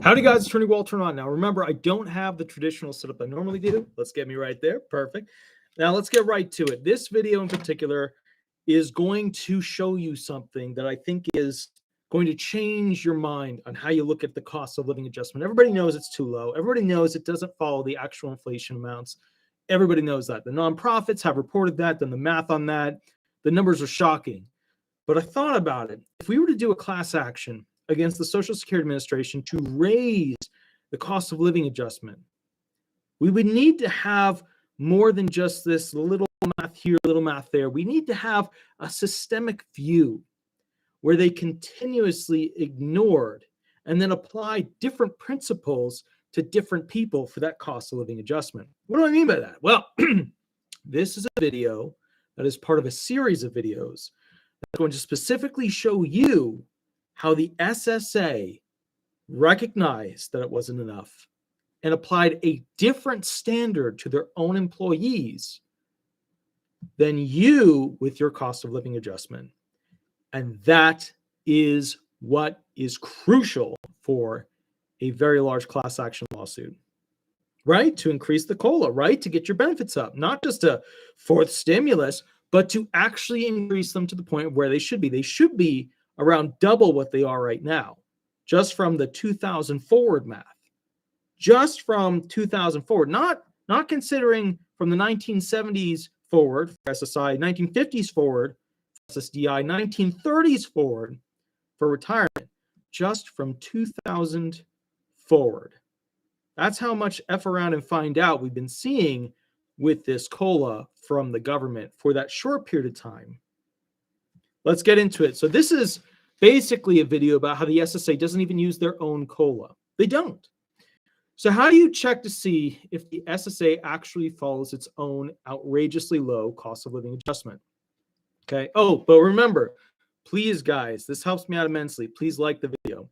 Howdy guys, Attorney Walter Hnot. Now remember, I don't have the traditional setup I normally do. Let's get me right there. Perfect. Now let's get right to it. This video in particular is going to show you something that I think is going to change your mind on how you look at the cost of living adjustment. Everybody knows it's too low. Everybody knows it doesn't follow the actual inflation amounts. Everybody knows that. The nonprofits have reported that, done the math on that. The numbers are shocking. But I thought about it. If we were to do a class action against the Social Security Administration to raise the cost of living adjustment, we would need to have more than just this little math here, little math there. We need to have a systemic view where they continuously ignored and then applied different principles to different people for that cost of living adjustment. What do I mean by that? Well, this is a video that is part of a series of videos that's going to specifically show you how the SSA recognized that it wasn't enough and applied a different standard to their own employees than you with your cost of living adjustment. And that is what is crucial for a very large class action lawsuit, right? To increase the COLA, right? To get your benefits up, not just a fourth stimulus, but to actually increase them to the point where they should be. They should be around double what they are right now, just from the 2000 forward math. Just from 2000 forward, not considering from the 1970s forward for SSI, 1950s forward for SSDI, 1930s forward for retirement, just from 2000 forward. That's how much F around and find out we've been seeing with this COLA from the government for that short period of time. Let's get into it. So this is basically a video about how the SSA doesn't even use their own COLA. They don't. So how do you check to see if the SSA actually follows its own outrageously low cost of living adjustment? Okay. Oh, but remember, please, guys, this helps me out immensely. Please like the video.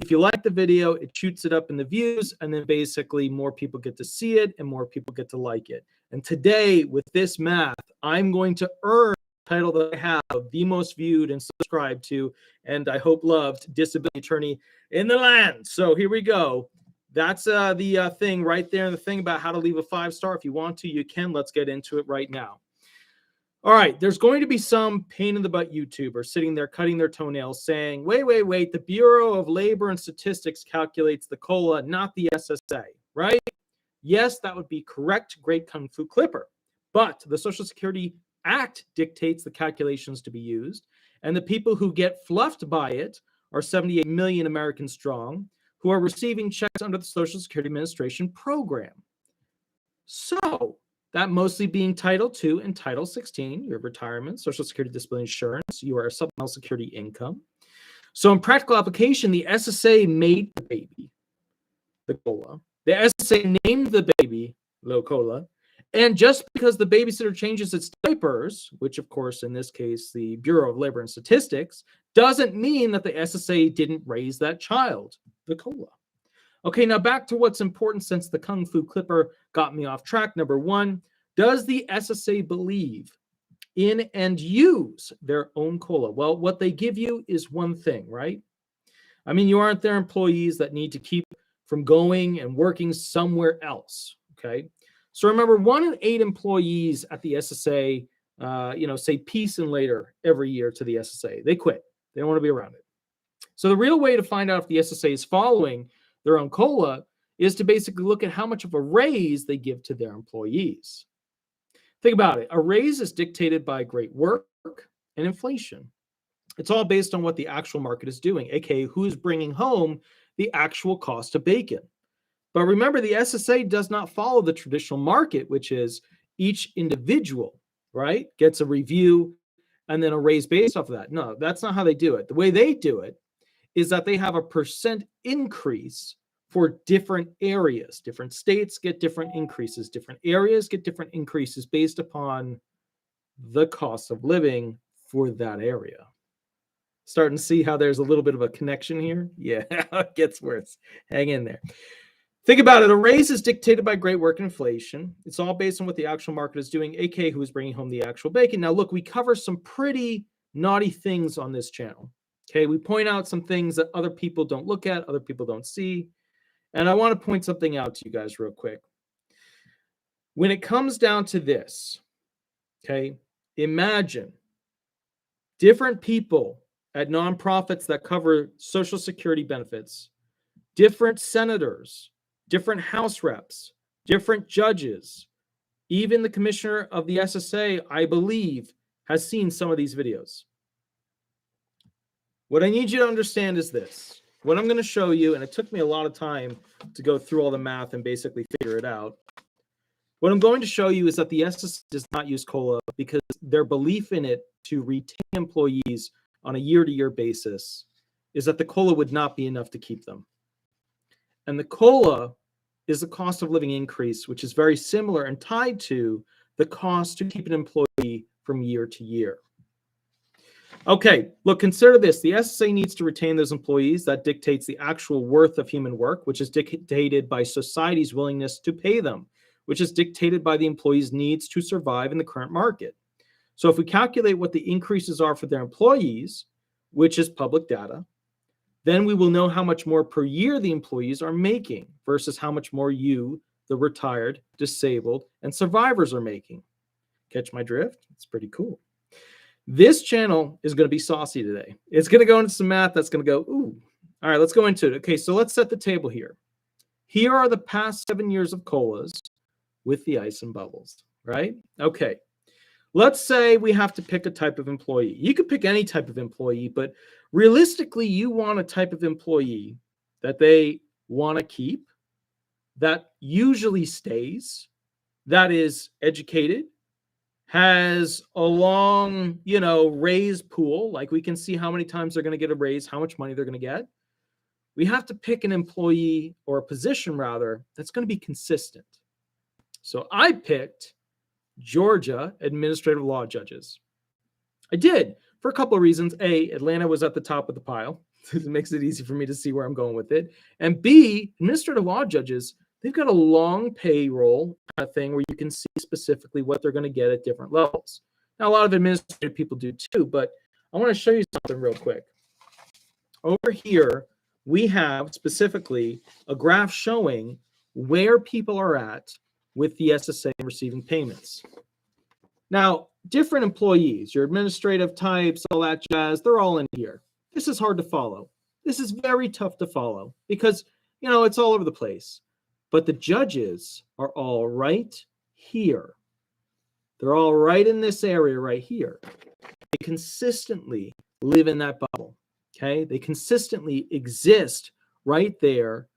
If you like the video, it shoots it up in the views, and then basically more people get to see it and more people get to like it. And today, with this math, I'm going to earn the title that I have, the most viewed and subscribed to, and I hope loved disability attorney in the land. So here we go. That's the thing right there, and the thing about how to leave a 5-star. If you want to, you can. Let's get into it right now. All right, there's going to be some pain in the butt YouTuber sitting there cutting their toenails saying, wait, the Bureau of Labor and Statistics calculates the COLA, not the SSA, right? Yes, that would be correct, great Kung Fu Clipper. But the Social Security Act dictates the calculations to be used, and the people who get fluffed by it are 78 million Americans strong, who are receiving checks under the Social Security Administration program. So that mostly being Title II and Title 16, your retirement, Social Security Disability Insurance, your supplemental security income. So in practical application, the SSA made the baby, the COLA. The SSA named the baby low COLA. And just because the babysitter changes its diapers, which of course in this case the Bureau of Labor and Statistics, doesn't mean that the SSA didn't raise that child, the COLA. Okay, now back to what's important since the Kung Fu Clipper got me off track. Number one, does the SSA believe in and use their own COLA? Well, what they give you is one thing, right? I mean, you aren't their employees that need to keep from going and working somewhere else, okay? So remember, 1 in 8 employees at the SSA, say peace and later every year to the SSA. They quit. They don't want to be around it. So the real way to find out if the SSA is following their own COLA is to basically look at how much of a raise they give to their employees. Think about it. A raise is dictated by great work and inflation. It's all based on what the actual market is doing, aka who's bringing home the actual cost of bacon. But remember, the SSA does not follow the traditional market, which is each individual, right, gets a review and then a raise based off of that. No, that's not how they do it. The way they do it is that they have a percent increase for different areas. Different states get different increases. Different areas get different increases based upon the cost of living for that area. Starting to see how there's a little bit of a connection here? Yeah, it gets worse. Hang in there. Think about it. A raise is dictated by great work and inflation. It's all based on what the actual market is doing, aka who is bringing home the actual bacon. Now, look, we cover some pretty naughty things on this channel. Okay, we point out some things that other people don't look at, other people don't see. And I want to point something out to you guys real quick. When it comes down to this, okay, imagine different people at nonprofits that cover Social Security benefits, different senators, different House reps, different judges, even the commissioner of the SSA, I believe, has seen some of these videos. What I need you to understand is this. What I'm going to show you, and it took me a lot of time to go through all the math and basically figure it out. What I'm going to show you is that the SSA does not use COLA because their belief in it to retain employees on a year-to-year basis is that the COLA would not be enough to keep them. And the COLA is the cost of living increase, which is very similar and tied to the cost to keep an employee from year to year. Okay, look, consider this. The SSA needs to retain those employees. That dictates the actual worth of human work, which is dictated by society's willingness to pay them, which is dictated by the employees' needs to survive in the current market. So if we calculate what the increases are for their employees, which is public data, then we will know how much more per year the employees are making versus how much more you, the retired, disabled, and survivors are making. Catch my drift? It's pretty cool. This channel is going to be saucy today. It's going to go into some math that's going to go, ooh. All right, let's go into it. Okay, so let's set the table here. Here are the past 7 years of COLAs with the ice and bubbles, right? Okay, let's say we have to pick a type of employee. You could pick any type of employee, but realistically, you want a type of employee that they want to keep, that usually stays, that is educated, has a long, raise pool. Like we can see how many times they're going to get a raise, how much money they're going to get. We have to pick an employee or a position rather that's going to be consistent. So I picked Georgia administrative law judges. I did for a couple of reasons. A, Atlanta was at the top of the pile. It makes it easy for me to see where I'm going with it. And B, administrative law judges, they've got a long payroll kind of thing where you can see specifically what they're going to get at different levels. Now, a lot of administrative people do too, but I want to show you something real quick. Over here, we have specifically a graph showing where people are at with the SSA receiving payments. Now, different employees, your administrative types, all that jazz, they're all in here. This is hard to follow. This is very tough to follow because, it's all over the place. But the judges are all right here. They're all right in this area right here. They consistently live in that bubble, okay? They consistently exist right there.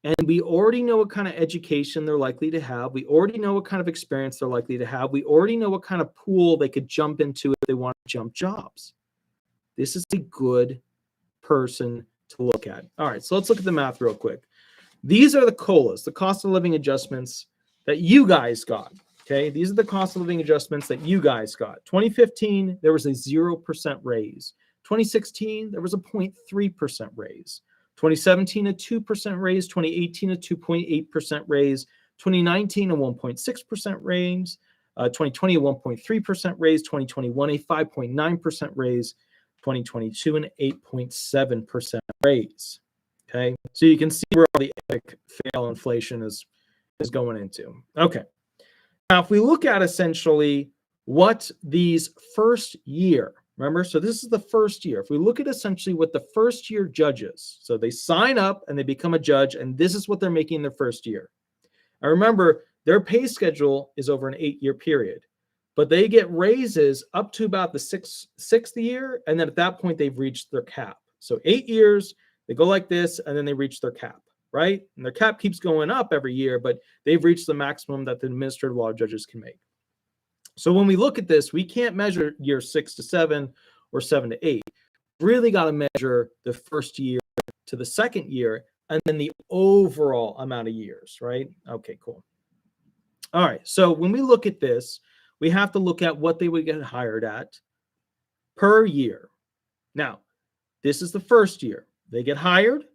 And we already know what kind of education they're likely to have. We already know what kind of experience they're likely to have. We already know what kind of pool they could jump into if they want to jump jobs. This is a good person to look at. All right, so let's look at the math real quick. These are the COLAs, the cost of living adjustments that you guys got, okay? These are the cost of living adjustments that you guys got. 2015, there was a 0% raise. 2016, there was a 0.3% raise. 2017, a 2% raise. 2018, a 2.8% raise. 2019, a 1.6% raise. 2020, a 1.3% raise. 2021, a 5.9% raise. 2022, an 8.7% raise. Okay, so you can see where all the epic fail inflation is going into. Okay, now if we look at essentially what these first year, remember, so this is the first year. If we look at essentially what the first year judges, so they sign up and they become a judge, and this is what they're making in their first year. Now remember, their pay schedule is over an 8-year period, but they get raises up to about the sixth year, and then at that point they've reached their cap. So 8 years. They go like this, and then they reach their cap, right? And their cap keeps going up every year, but they've reached the maximum that the administrative law judges can make. So when we look at this, we can't measure year 6 to 7 or 7 to 8. We've really got to measure the first year to the second year, and then the overall amount of years, right? Okay, cool. All right, so when we look at this, we have to look at what they would get hired at per year. Now, this is the first year. They get hired,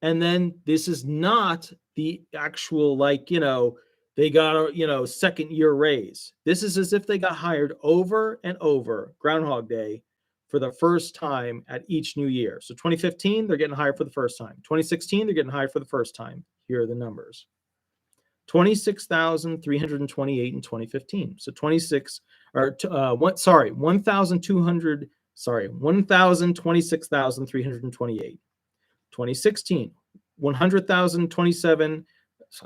and then this is not the actual, they got a, second year raise. This is as if they got hired over and over, Groundhog Day, for the first time at each new year. So 2015, they're getting higher for the first time. 2016, they're getting higher for the first time. Here are the numbers. 26,328 in 2015. So 1,026,328. 2016, 100,027.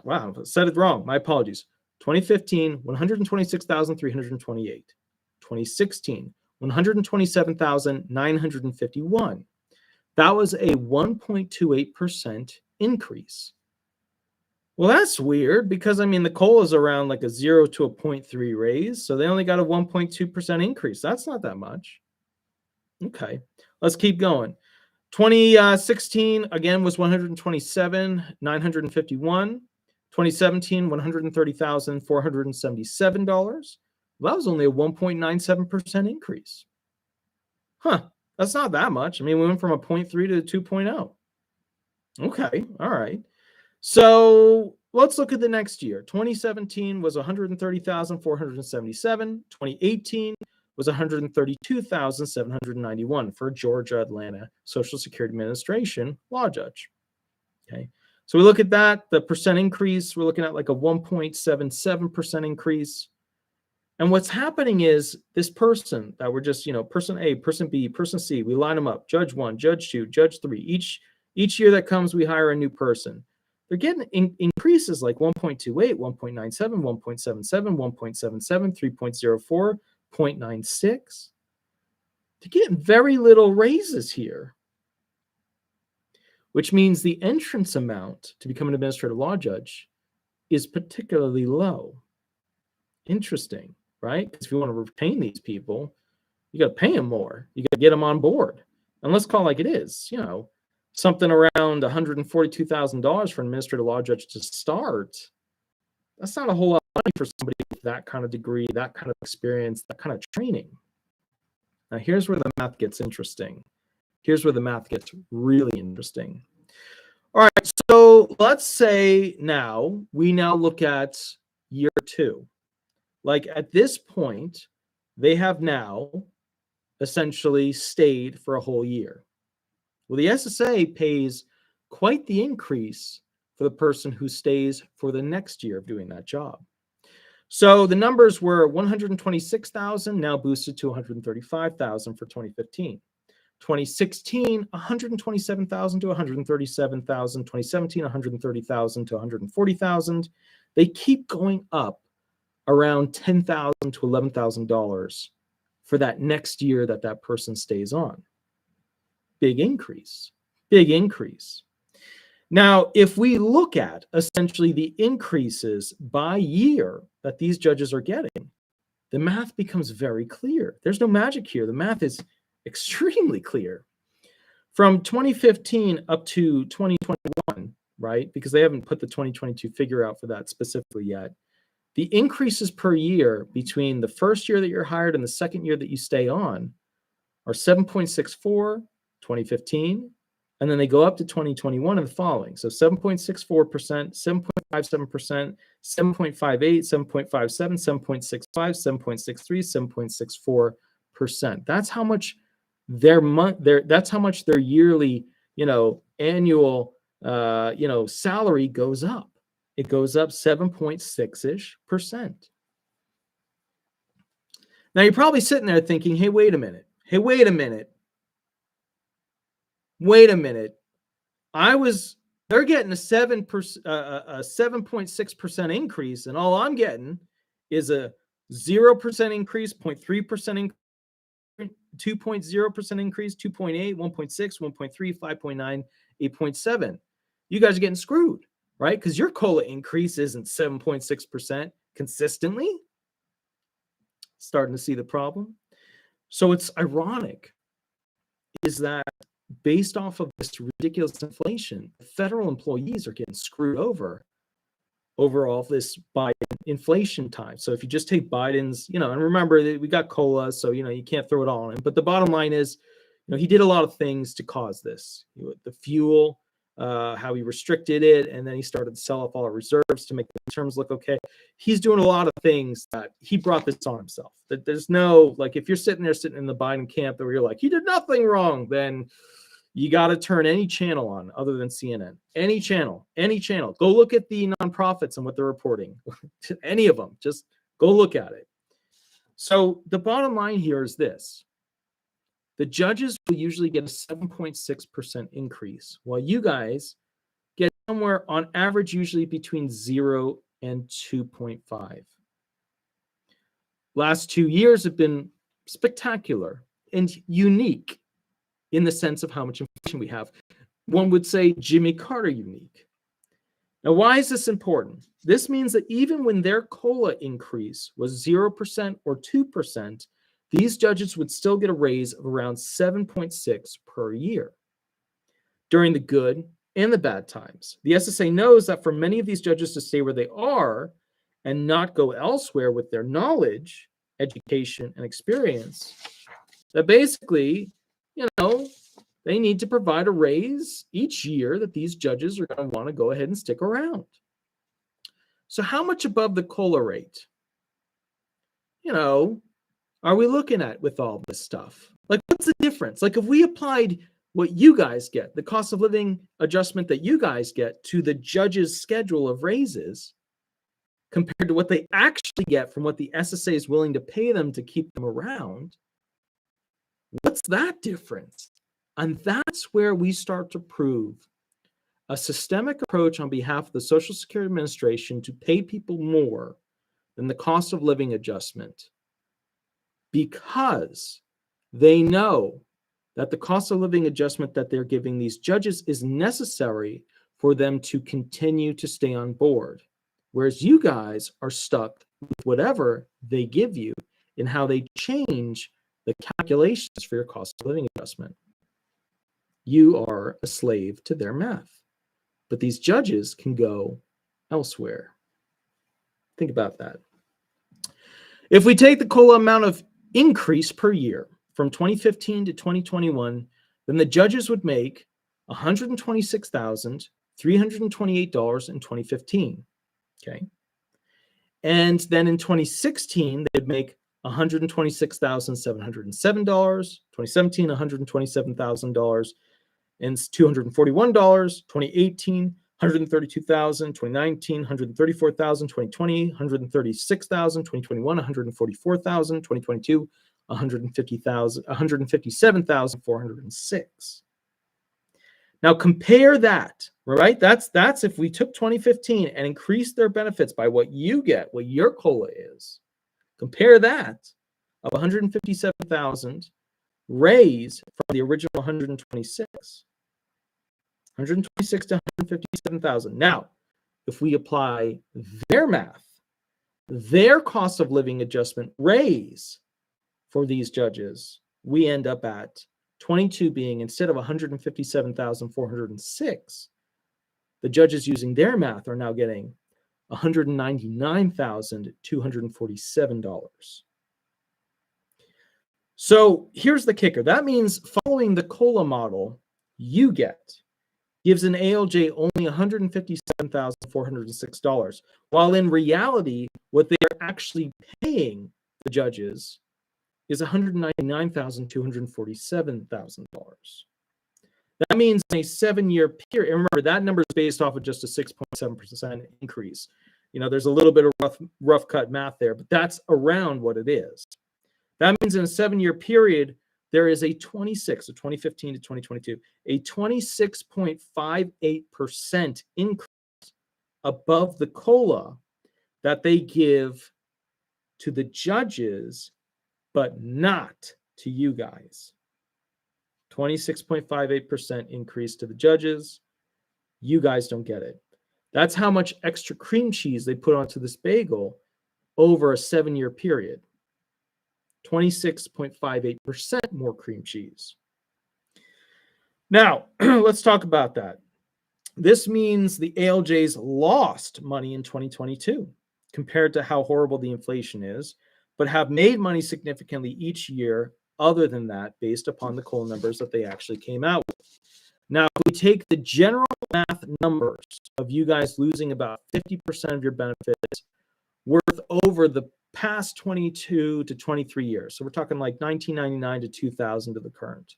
Wow, I said it wrong. My apologies. 2015, 126,328. 2016, 127,951. That was a 1.28% increase. Well, that's weird because, I mean, the COLA is around like a 0 to a 0.3 raise. So they only got a 1.2% increase. That's not that much. Okay, let's keep going. 2016, again, was 127,951. 2017, $130,477. Well, that was only a 1.97% increase. Huh, that's not that much. I mean, we went from a 0.3 to a 2.0. Okay, all right. So let's look at the next year. 2017 was 130,477. 2018 was 132,791 for Georgia Atlanta Social Security Administration law judge. Okay, so we look at that, the percent increase, we're looking at like a 1.77% increase. And what's happening is this person that we're just, person A, person B, person C, we line them up, judge 1, judge 2, judge 3. Each year that comes, we hire a new person. They're getting increases like 1.28, 1.97, 1.77, 1.77, 3.04, 0.96. They're getting very little raises here, which means the entrance amount to become an administrative law judge is particularly low. Interesting, right? Because if you want to retain these people, you got to pay them more. You got to get them on board. And let's call it like it is, something around $142,000 for an administrative law judge to start. That's not a whole lot of money for somebody with that kind of degree, that kind of experience, that kind of training. Now, here's where the math gets interesting. Here's where the math gets really interesting. All right, so let's say we now look at year 2. Like at this point, they have now essentially stayed for a whole year. Well, the SSA pays quite the increase for the person who stays for the next year of doing that job. So the numbers were 126,000, now boosted to 135,000 for 2015. 2016, 127,000 to 137,000. 2017, 130,000 to 140,000. They keep going up around $10,000 to $11,000 for that next year that person stays on. Big increase, big increase. Now, if we look at essentially the increases by year that these judges are getting, the math becomes very clear. There's no magic here. The math is extremely clear. From 2015 up to 2021, right? Because they haven't put the 2022 figure out for that specifically yet. The increases per year between the first year that you're hired and the second year that you stay on are 7.64, 2015, and then they go up to 2021 and the following. So 7.64%, 7.57%, 7.58, 7.57, 7.65, 7.63, 7.64%. That's how much that's how much their yearly, annual, salary goes up. It goes up 7.6%. Now you're probably sitting there thinking, hey, wait a minute. They're getting a 7.6% increase, and all I'm getting is a 0% increase, 0.3% increase, 2.0% increase, 2.8, 1.6, 1.3, 5.9, 8.7. You guys are getting screwed, right? Because your COLA increase isn't 7.6% consistently. Starting to see the problem. So it's ironic is that based off of this ridiculous inflation, federal employees are getting screwed over all this Biden inflation time. So if you just take Biden's, and remember that we got COLA, so, you can't throw it all on him. But the bottom line is, he did a lot of things to cause this. The fuel, how he restricted it, and then he started to sell off all our reserves to make the terms look okay. He's doing a lot of things that he brought this on himself. That there's no, like, if you're sitting in the Biden camp where you're like, he did nothing wrong, then you got to turn any channel on other than CNN. Any channel. Go look at the nonprofits and what they're reporting. Any of them. Just go look at it. So the bottom line here is this. The judges will usually get a 7.6% increase, while you guys get somewhere on average usually between 0 and 2.5. Last 2 years have been spectacular and unique in the sense of how much inflation we have. One would say Jimmy Carter unique. Now, why is this important? This means that even when their COLA increase was 0% or 2%, these judges would still get a raise of around 7.6 per year during the good and the bad times. The SSA knows that for many of these judges to stay where they are and not go elsewhere with their knowledge, education, and experience, that basically, they need to provide a raise each year that these judges are going to want to go ahead and stick around. So how much above the COLA rate, are we looking at with all this stuff? Like, what's the difference? Like, if we applied what you guys get, the cost of living adjustment that you guys get to the judge's schedule of raises compared to what they actually get from what the SSA is willing to pay them to keep them around, what's that difference? And that's where we start to prove a systemic approach on behalf of the Social Security Administration to pay people more than the cost of living adjustment, because they know that the cost of living adjustment that they're giving these judges is necessary for them to continue to stay on board. Whereas you guys are stuck with whatever they give you and how they change the calculations for your cost of living adjustment. You are a slave to their math. But these judges can go elsewhere. Think about that. If we take the COLA amount of increase per year from 2015 to 2021, then the judges would make $126,328 in 2015. Okay. And then in 2016, they'd make $126,707. 2017, $127,000 and $241. 2018, $132,000. 2019, $134,000. 2020, $136,000. 2021, $144,000. 2022, $157,406. Now compare that, right? That's if we took 2015 and increased their benefits by what you get, what your COLA is. Compare that of 157,000 raise from the original 126 to 157,000. Now, if we apply their math, their cost of living adjustment raise for these judges, we end up at 22 being, instead of 157,406, the judges using their math are now getting $199,247. So here's the kicker. That means following the COLA model you get gives an ALJ only $157,406, while in reality, what they are actually paying the judges is $199,247,000. That means in a 7-year period, and remember that number is based off of just a 6.7% increase. There's a little bit of rough cut math there, but that's around what it is. That means in a 7-year period, there is a 2015 to 2022, a 26.58% increase above the COLA that they give to the judges, but not to you guys. 26.58% increase to the judges. You guys don't get it. That's how much extra cream cheese they put onto this bagel over a 7-year period. 26.58% more cream cheese. Now, let's talk about that. This means the ALJs lost money in 2022 compared to how horrible the inflation is, but have made money significantly each year other than that based upon the COLA numbers that they actually came out with. Now, if we take the general math numbers of you guys losing about 50% of your benefits worth over the past 22 to 23 years, so we're talking like 1999 to 2000 to the current,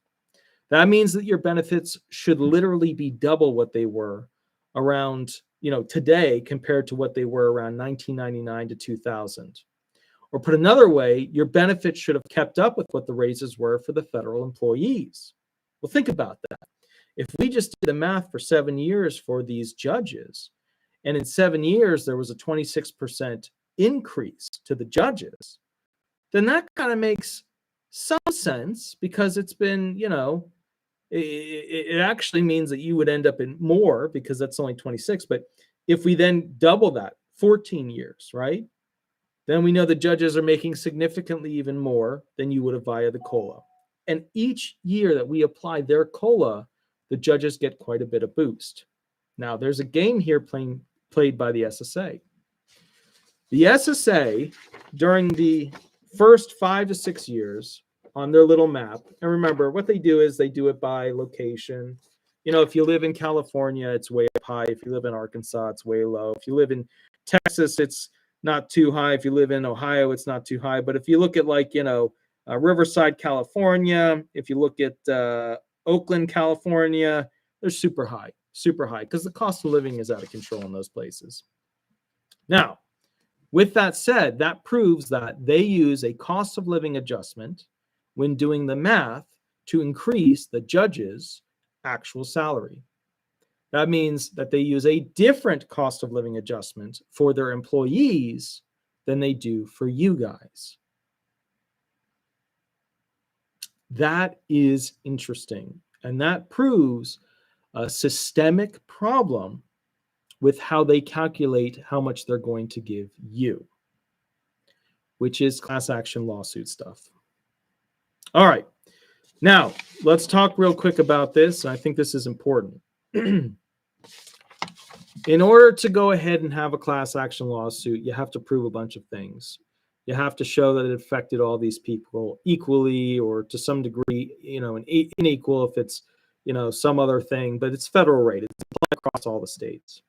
that means that your benefits should literally be double what they were around, today compared to what they were around 1999 to 2000. Or put another way, your benefits should have kept up with what the raises were for the federal employees. Well, think about that. If we just did the math for 7 years for these judges, and in 7 years there was a 26% increase to the judges, then that kind of makes some sense, because it's been, it actually means that you would end up in more, because that's only 26. But if we then double that, 14 years, right? Then we know the judges are making significantly even more than you would have via the COLA. And each year that we apply their COLA, the judges get quite a bit of boost. Now, there's a game here played by the SSA. The SSA, during the first 5 to 6 years on their little map, and remember, what they do is they do it by location. If you live in California, it's way up high. If you live in Arkansas, it's way low. If you live in Texas, it's not too high. If you live in Ohio, it's not too high. But if you look at Riverside, California, if you look at Oakland, California, they're super high, because the cost of living is out of control in those places. Now, with that said, that proves that they use a cost of living adjustment when doing the math to increase the judge's actual salary. That means that they use a different cost of living adjustment for their employees than they do for you guys. That is interesting. And that proves a systemic problem with how they calculate how much they're going to give you, which is class action lawsuit stuff. All right. Now, let's talk real quick about this. I think this is important. In order to go ahead and have a class action lawsuit, you have to prove a bunch of things. You have to show that it affected all these people equally, or to some degree, unequal if it's, some other thing, but it's federal rate. It's applied across all the states.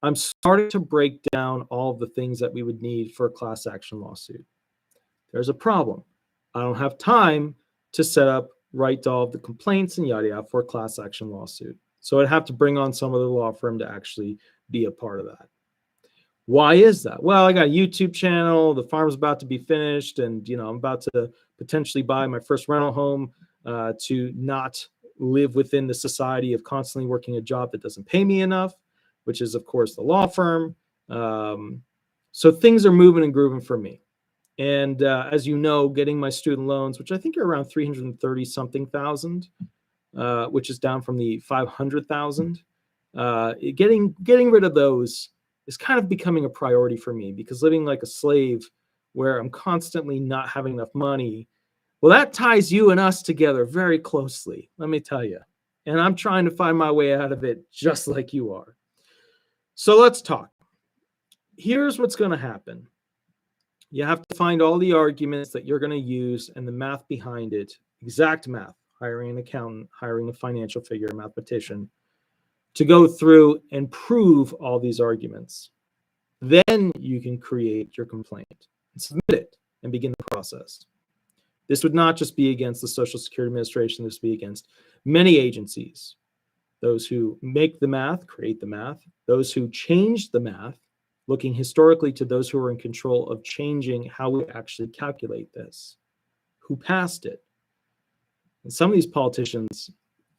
I'm starting to break down all of the things that we would need for a class action lawsuit. There's a problem. I don't have time to set up, write all of the complaints and yada yada for a class action lawsuit. So I'd have to bring on some other law firm to actually be a part of that. Why is that? Well, I got a YouTube channel. The farm's about to be finished, and I'm about to potentially buy my first rental home to not live within the society of constantly working a job that doesn't pay me enough, which is, of course, the law firm. So things are moving and grooving for me. And as you know, getting my student loans, which I think are around 330 something thousand, which is down from the 500,000, getting rid of those is kind of becoming a priority for me, because living like a slave where I'm constantly not having enough money, well, that ties you and us together very closely, let me tell you. And I'm trying to find my way out of it just like you are. So let's talk. Here's what's going to happen. You have to find all the arguments that you're going to use and the math behind it, exact math, hiring an accountant, hiring a financial figure, a mathematician, to go through and prove all these arguments. Then you can create your complaint and submit it and begin the process. This would not just be against the Social Security Administration. This would be against many agencies. Those who make the math, create the math. Those who change the math, looking historically to those who are in control of changing how we actually calculate this. Who passed it? And some of these politicians,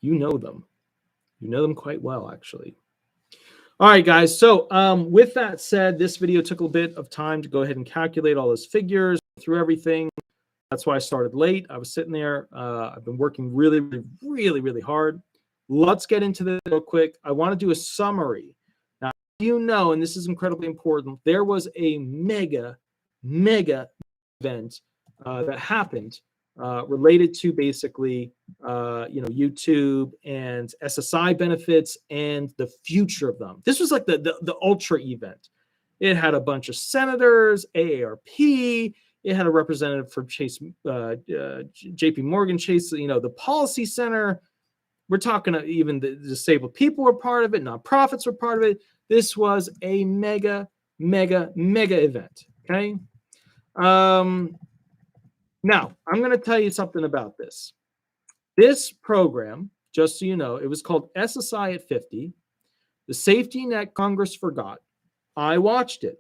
you know them. You know them quite well, actually. All right, guys. So with that said, this video took a bit of time to go ahead and calculate all those figures, through everything. That's why I started late. I was sitting there. I've been working really hard. Let's get into this real quick. I want to do a summary. Now, and this is incredibly important, there was a mega event that happened related to basically, YouTube and SSI benefits and the future of them. This was like the ultra event. It had a bunch of senators, AARP. It had a representative from Chase, JP Morgan Chase, the Policy Center. We're talking even the disabled people were part of it. Nonprofits were part of it. This was a mega, mega, mega event. Okay. Now, I'm going to tell you something about this. This program, just so you know, it was called SSI at 50, the safety net Congress forgot. I watched it,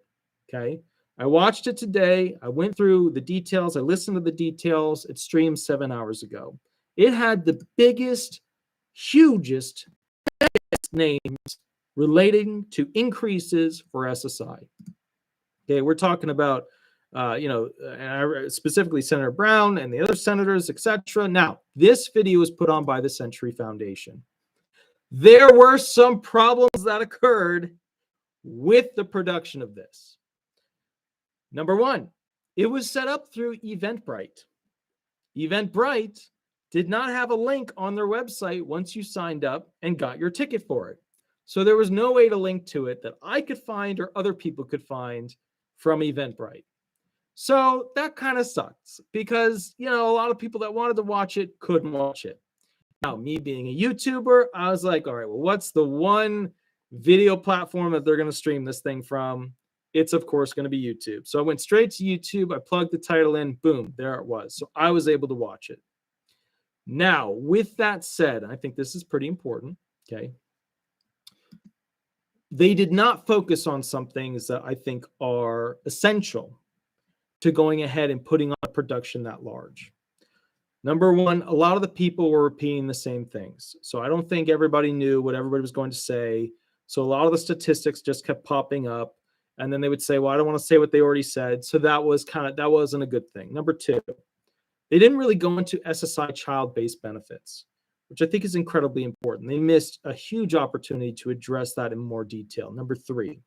okay? I watched it today. I went through the details. I listened to the details. It streamed 7 hours ago. It had the biggest, hugest names relating to increases for SSI. Okay, we're talking about specifically Senator Brown and the other senators, etc. Now, this video was put on by the Century Foundation. There were some problems that occurred with the production of this. Number one, it was set up through Eventbrite. Eventbrite did not have a link on their website once you signed up and got your ticket for it. So there was no way to link to it that I could find or other people could find from Eventbrite. So that kind of sucks because, a lot of people that wanted to watch it couldn't watch it. Now, me being a YouTuber, I was like, all right, well, what's the one video platform that they're going to stream this thing from? It's, of course, going to be YouTube. So I went straight to YouTube. I plugged the title in. Boom, there it was. So I was able to watch it. Now, with that said, I think this is pretty important, okay? They did not focus on some things that I think are essential to going ahead and putting on a production that large. Number one, a lot of the people were repeating the same things. So I don't think everybody knew what everybody was going to say. So a lot of the statistics just kept popping up. And then they would say, well, I don't want to say what they already said. So that wasn't a good thing. Number two, they didn't really go into SSI child-based benefits, which I think is incredibly important. They missed a huge opportunity to address that in more detail. Number three,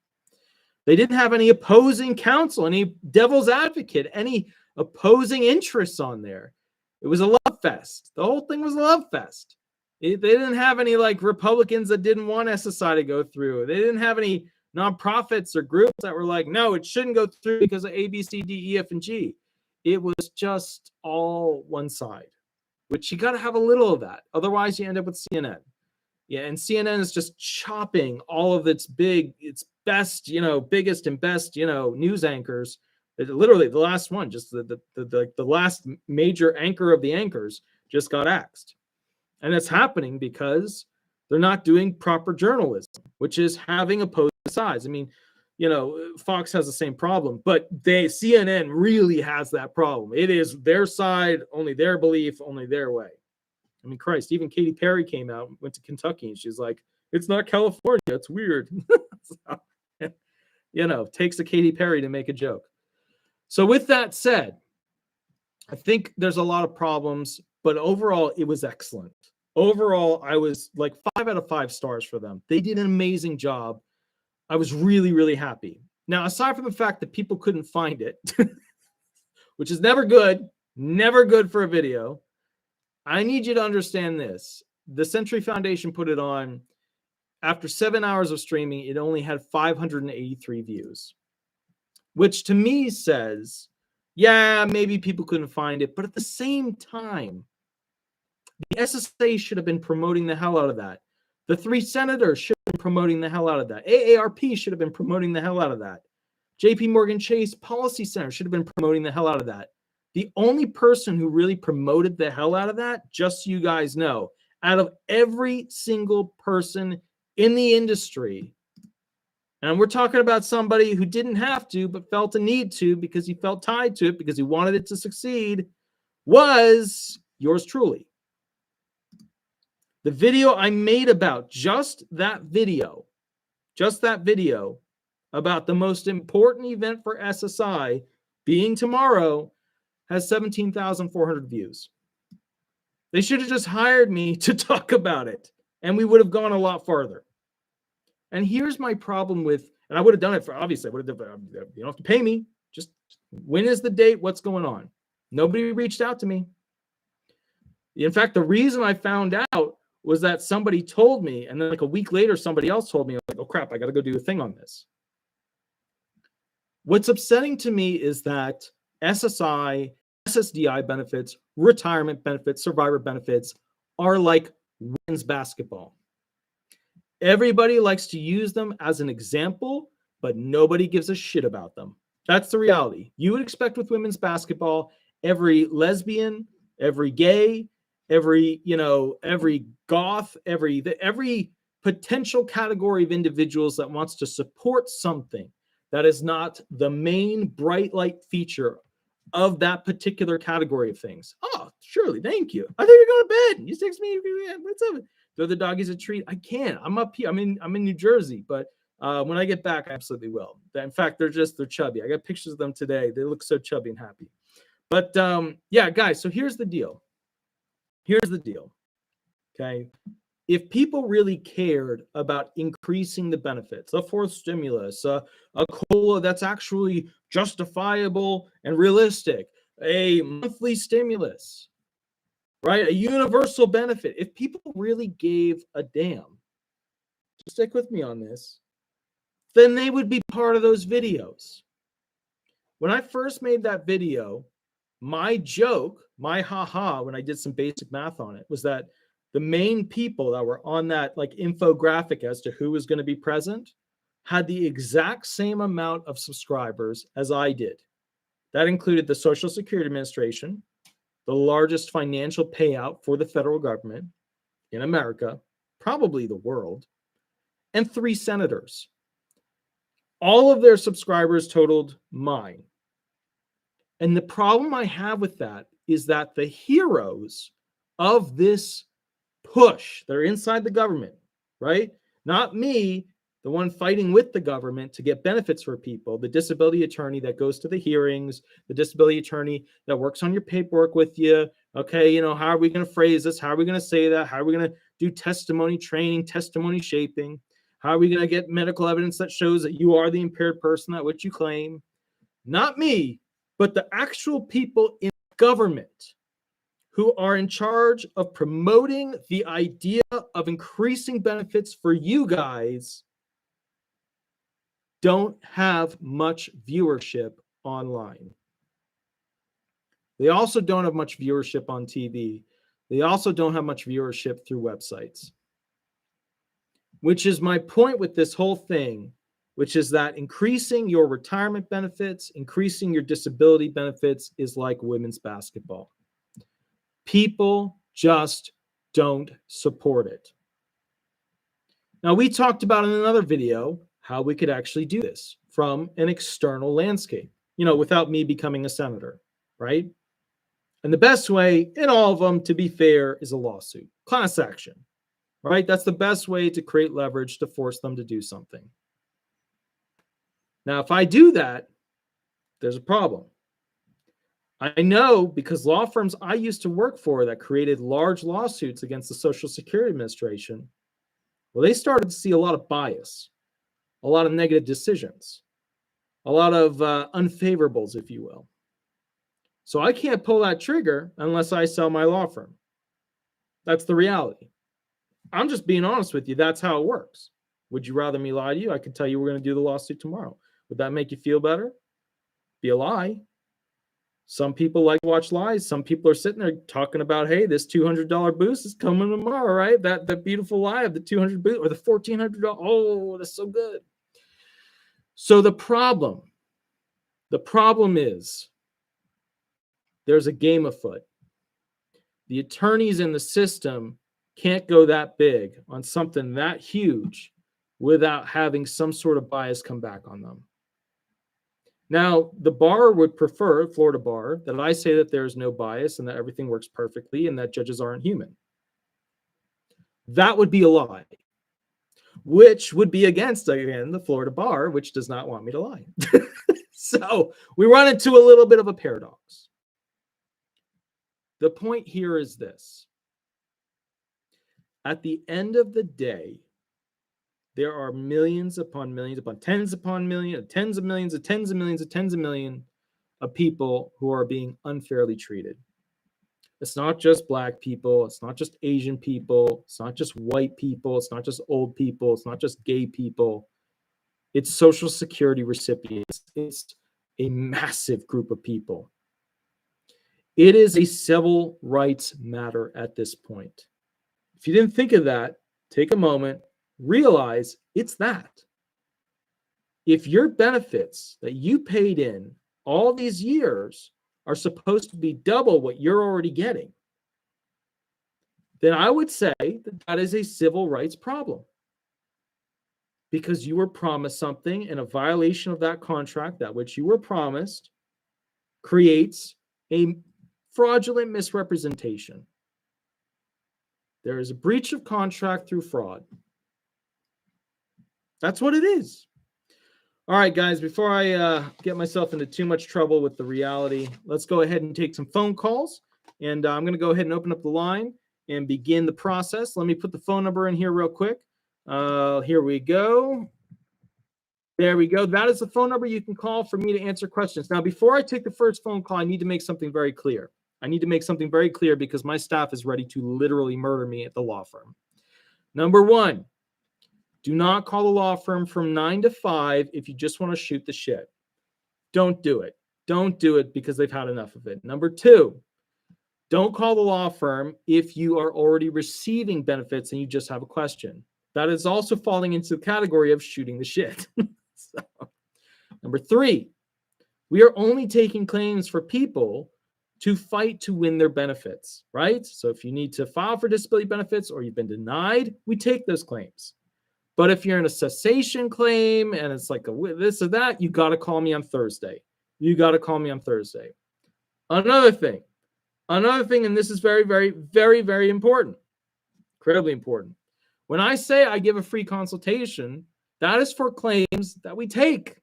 they didn't have any opposing counsel, any devil's advocate, any opposing interests on there. It was a love fest. The whole thing was a love fest. They didn't have any Republicans that didn't want SSI to go through. They didn't have any nonprofits or groups that were like, no, it shouldn't go through because of A, B, C, D, E, F, and G. It was just all one side, which you got to have a little of that. Otherwise, you end up with CNN. Yeah, and CNN is just chopping all of its best, biggest and best, news anchors. Literally, the last one, just the last major anchor of the anchors just got axed. And it's happening because they're not doing proper journalism, which is having opposing sides. I mean, Fox has the same problem, but CNN really has that problem. It is their side, only their belief, only their way. I mean, Christ, even Katy Perry came out, went to Kentucky, and she's like, it's not California. It's weird. So, takes a Katy Perry to make a joke. So with that said, I think there's a lot of problems, but overall, it was excellent. Overall, I was like 5 out of 5 stars for them. They did an amazing job. I was really, really happy. Now, aside from the fact that people couldn't find it, which is never good for a video, I need you to understand this. The Century Foundation put it on. After 7 hours of streaming, it only had 583 views, which to me says, yeah, maybe people couldn't find it. But at the same time, the SSA should have been promoting the hell out of that. The 3 senators should have been promoting the hell out of that. AARP should have been promoting the hell out of that. JP Morgan Chase Policy Center should have been promoting the hell out of that. The only person who really promoted the hell out of that, just so you guys know, out of every single person in the industry, and we're talking about somebody who didn't have to, but felt a need to because he felt tied to it, because he wanted it to succeed, was yours truly. The video I made about just that video about the most important event for SSI being tomorrow has 17,400 views. They should have just hired me to talk about it, and we would have gone a lot farther. And here's my problem with, and I would have done it for, obviously, you don't have to pay me. Just when is the date? What's going on? Nobody reached out to me. In fact, the reason I found out was that somebody told me, and then like a week later, somebody else told me, like, oh crap, I got to go do a thing on this. What's upsetting to me is that SSI, SSDI benefits, retirement benefits, survivor benefits are like women's basketball. Everybody likes to use them as an example, but nobody gives a shit about them. That's the reality. You would expect with women's basketball, every lesbian, every gay, every goth, every potential category of individuals that wants to support something that is not the main bright light feature of that particular category of things. Oh, surely, thank you. I think you're going to bed. You text me. What's up? Throw the doggies a treat. I can't. I'm up here. I'm in New Jersey, but when I get back, I absolutely will. In fact, they're chubby. I got pictures of them today. They look so chubby and happy. But yeah, guys. So here's the deal. Okay. If people really cared about increasing the benefits, a fourth stimulus, a COLA that's actually justifiable and realistic, a monthly stimulus, right? A universal benefit. If people really gave a damn, stick with me on this, then they would be part of those videos. When I first made that video, my joke, my haha, when I did some basic math on it, was that the main people that were on that like infographic as to who was going to be present had the exact same amount of subscribers as I did. That included the Social Security Administration, the largest financial payout for the federal government in America, probably the world, and 3 senators. All of their subscribers totaled mine. And the problem I have with that is that the heroes of this push, they're inside the government, right? Not me, the one fighting with the government to get benefits for people, the disability attorney that goes to the hearings, the disability attorney that works on your paperwork with you. Okay, how are we going to phrase this? How are we going to say that? How are we going to do testimony training, testimony shaping? How are we going to get medical evidence that shows that you are the impaired person that which you claim? Not me, but the actual people in government who are in charge of promoting the idea of increasing benefits for you guys don't have much viewership online. They also don't have much viewership on TV. They also don't have much viewership through websites. Which is my point with this whole thing, which is that increasing your retirement benefits, increasing your disability benefits is like women's basketball. People just don't support it. Now, we talked about in another video how we could actually do this from an external landscape, without me becoming a senator, right? And the best way in all of them, to be fair, is a lawsuit, class action, right? That's the best way to create leverage to force them to do something. Now, if I do that, there's a problem. I know because law firms I used to work for that created large lawsuits against the Social Security Administration, well, they started to see a lot of bias, a lot of negative decisions, a lot of unfavorables, if you will. So I can't pull that trigger unless I sell my law firm. That's the reality. I'm just being honest with you. That's how it works. Would you rather me lie to you? I could tell you we're going to do the lawsuit tomorrow. Would that make you feel better? Be a lie. Some people like to watch lies. Some people are sitting there talking about, hey, this $200 boost is coming tomorrow, right? That beautiful lie of the $200 boost or the $1,400. Oh, that's so good. So the problem is there's a game afoot. The attorneys in the system can't go that big on something that huge without having some sort of bias come back on them. Now, the bar would prefer, Florida bar, that I say that there is no bias and that everything works perfectly and that judges aren't human. That would be a lie, which would be against, again, the Florida bar, which does not want me to lie. So we run into a little bit of a paradox. The point here is this. At the end of the day, there are millions upon millions upon tens upon millions, tens of millions of tens of millions of tens of millions of people who are being unfairly treated. It's not just Black people. It's not just Asian people. It's not just white people. It's not just old people. It's not just gay people. It's Social Security recipients. It's a massive group of people. It is a civil rights matter at this point. If you didn't think of that, take a moment, realize it's that. If your benefits that you paid in all these years are supposed to be double what you're already getting, then I would say that that is a civil rights problem, because you were promised something, and a violation of that contract, that which you were promised, creates a fraudulent misrepresentation. There is a breach of contract through fraud. That's what it is. All right, guys, before I get myself into too much trouble with the reality, let's go ahead and take some phone calls. And I'm going to go ahead and open up the line and begin the process. Let me put the phone number in here real quick. Here we go. There we go. That is the phone number you can call for me to answer questions. Now, before I take the first phone call, I need to make something very clear. I need to make something very clear because my staff is ready to literally murder me at the law firm. Number one, do not call the law firm from 9 to 5 if you just want to shoot the shit. Don't do it. Don't do it because they've had enough of it. Number two, don't call the law firm if you are already receiving benefits and you just have a question. That is also falling into the category of shooting the shit. So, number three, we are only taking claims for people to fight to win their benefits, right? So if you need to file for disability benefits or you've been denied, we take those claims. But if you're in a cessation claim and it's like a this or that, you got to call me on Thursday. You got to call me on Thursday. Another thing, and this is very, very, very, very important, incredibly important. When I say I give a free consultation, that is for claims that we take.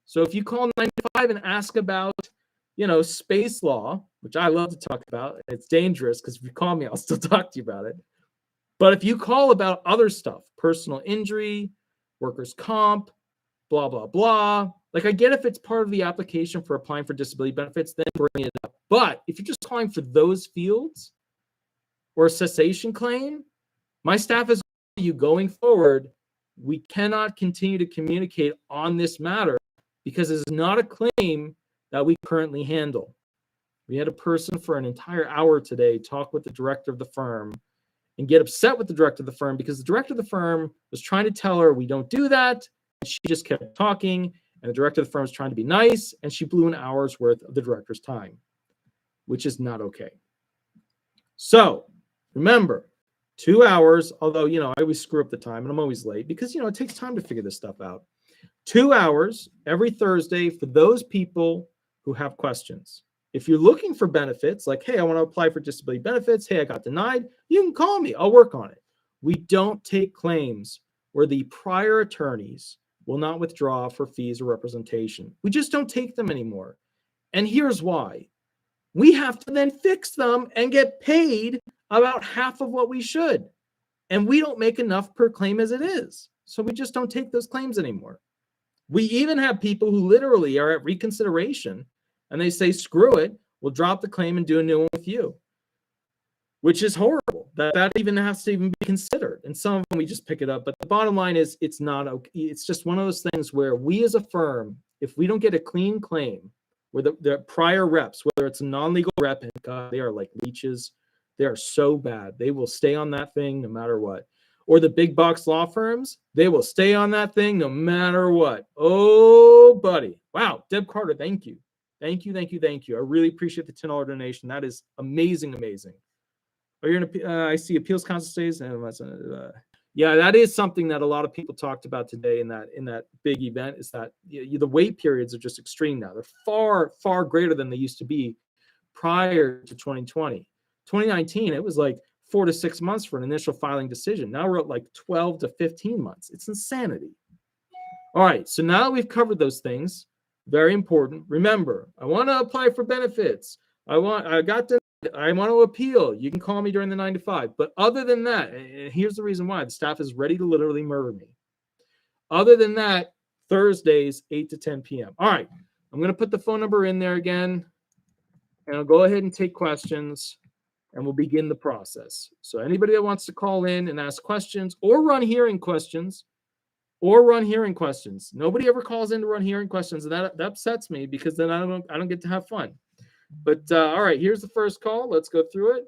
So if you call 95 and ask about, space law, which I love to talk about, it's dangerous because if you call me, I'll still talk to you about it. But if you call about other stuff, personal injury, workers' comp, blah, blah, blah, like I get if it's part of the application for applying for disability benefits, then bring it up. But if you're just calling for those fields or a cessation claim, my staff is you going forward. We cannot continue to communicate on this matter because it's not a claim that we currently handle. We had a person for an entire hour today talk with the director of the firm and get upset with the director of the firm because the director of the firm was trying to tell her we don't do that. And she just kept talking, and the director of the firm was trying to be nice, and she blew an hour's worth of the director's time, which is not okay. So remember, 2 hours, although, I always screw up the time and I'm always late because, it takes time to figure this stuff out. 2 hours every Thursday for those people who have questions. If you're looking for benefits, like, hey, I want to apply for disability benefits. Hey, I got denied. You can call me. I'll work on it. We don't take claims where the prior attorneys will not withdraw for fees or representation. We just don't take them anymore. And here's why. We have to then fix them and get paid about half of what we should. And we don't make enough per claim as it is. So we just don't take those claims anymore. We even have people who literally are at reconsideration and they say, screw it, we'll drop the claim and do a new one with you, which is horrible. That even has to even be considered. And some of them, we just pick it up. But the bottom line is it's not okay. It's just one of those things where we as a firm, if we don't get a clean claim where the prior reps, whether it's a non-legal rep, and God, they are like leeches. They are so bad. They will stay on that thing no matter what. Or the big box law firms, they will stay on that thing no matter what. Oh, buddy. Wow. Deb Carter, thank you. Thank you, thank you, thank you. I really appreciate the $10 donation. That is amazing, amazing. Are you gonna? I see appeals counsel stays. Yeah, that is something that a lot of people talked about today in that big event. Is that the wait periods are just extreme now. They're far, far greater than they used to be prior to 2020. 2019, it was like 4 to 6 months for an initial filing decision. Now we're at like 12 to 15 months. It's insanity. All right, so now that we've covered those things, very important. Remember, I want to apply for benefits. I want to appeal. You can call me during the 9 to 5. But other than that, and here's the reason why the staff is ready to literally murder me. Other than that, Thursdays, 8 to 10 p.m. All right, I'm going to put the phone number in there again, and I'll go ahead and take questions, and we'll begin the process. So anybody that wants to call in and ask questions or run hearing questions, nobody ever calls in to run hearing questions, and that upsets me because then I don't get to have fun. But all right, here's the first call. Let's go through it.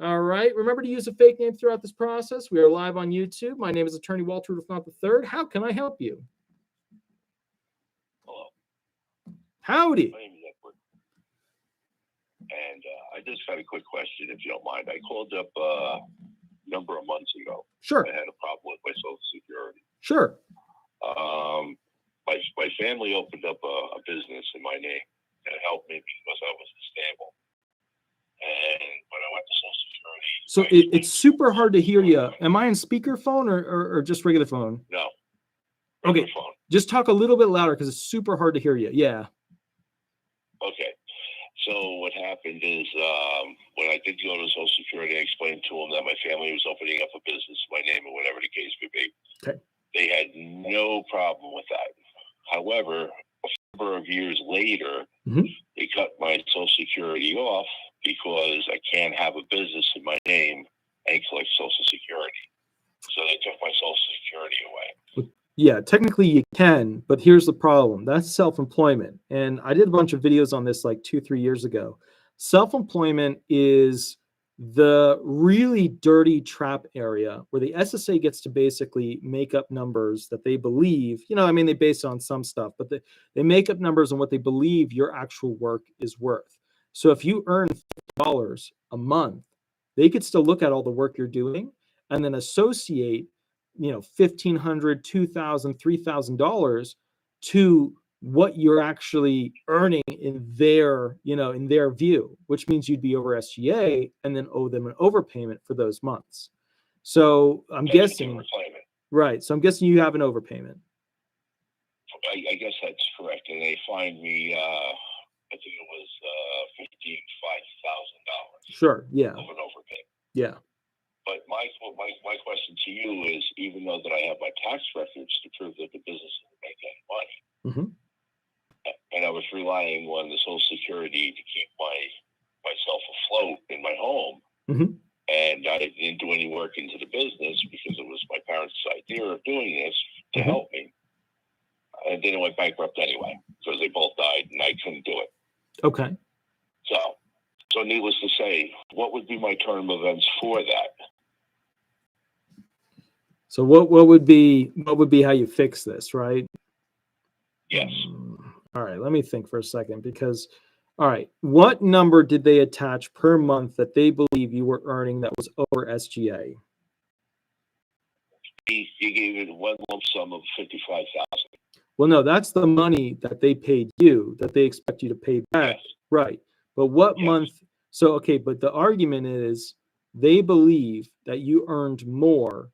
All right. Remember to use a fake name throughout this process. We are live on YouTube. My name is Attorney Walter Rudolph Hnot III. How can I help you? Hello. Howdy. My name is Edward. And I just had a quick question, if you don't mind. I called up a number of months ago. Sure. I had a problem with my Social Security. Sure. My family opened up a business in my name and helped me because I was disabled. And when I went to Social Security... So it's super hard to hear you. Am I on speakerphone or just regular phone? No. Okay. Phone. Just talk a little bit louder because it's super hard to hear you. Yeah. Okay. So what happened is when I did go to Social Security, I explained to them that my family was opening up a business in my name or whatever the case may be. Okay. They had no problem with that. However, a number of years later, they cut my Social Security off because I can't have a business in my name and collect Social Security. So they took my Social Security away. Yeah, technically you can, but here's the problem. That's self-employment. And I did a bunch of videos on this like 2-3 years ago. Self-employment is the really dirty trap area where the SSA gets to basically make up numbers that they believe, they base it on some stuff, but they make up numbers on what they believe your actual work is worth. So if you earn $50 a month, they could still look at all the work you're doing and then associate $1,500, $2,000, $3,000 to what you're actually earning in their view, which means you'd be over SGA and then owe them an overpayment for those months. So I'm guessing, right? So I'm guessing you have an overpayment. I guess that's correct, and they fined me. I think it was $55,000. Sure. Yeah. Of an overpayment. Yeah. But my question to you is, even though that I have my tax records to prove that the business is making money, and I was relying on the Social Security to keep myself afloat in my home, and I didn't do any work into the business because it was my parents' idea of doing this to help me, and then it went bankrupt anyway because they both died and I couldn't do it. Okay. So needless to say, what would be my turn of events for that? So what would be how you fix this, right? Yes. All right, let me think for a second because, all right, what number did they attach per month that they believe you were earning that was over SGA? He gave it one lump sum of $55,000. Well, no, that's the money that they paid you that they expect you to pay back, yes. Right? But what month? So okay, but the argument is they believe that you earned more.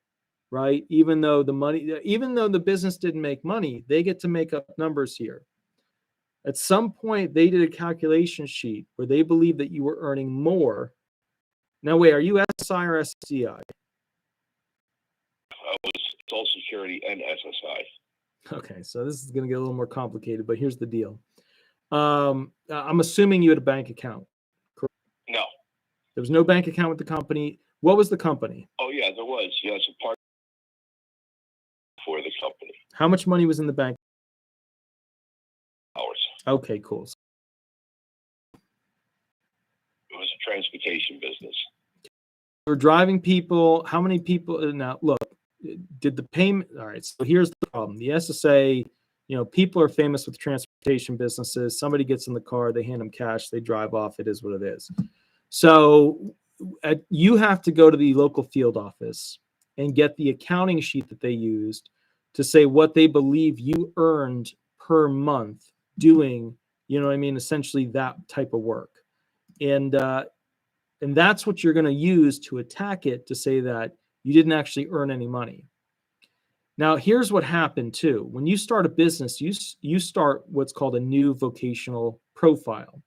Right? Even though the business didn't make money, they get to make up numbers here. At some point, they did a calculation sheet where they believe that you were earning more. Now, wait, are you SSI or SSDI? I was Social Security and SSI. Okay, so this is going to get a little more complicated, but here's the deal. I'm assuming you had a bank account. Correct? No. There was no bank account with the company. What was the company? Oh, yeah, there was. Yes, a part for the company. How much money was in the bank? Hours. Okay, cool. It was a transportation business. We're driving people. How many people? Now, look, did the payment? All right, so here's the problem. The SSA, people are famous with transportation businesses. Somebody gets in the car, they hand them cash, they drive off. It is what it is. So you have to go to the local field office and get the accounting sheet that they used to say what they believe you earned per month doing, essentially that type of work. And that's what you're going to use to attack it, to say that you didn't actually earn any money. Now, here's what happened too. When you start a business, you start what's called a new vocational profile,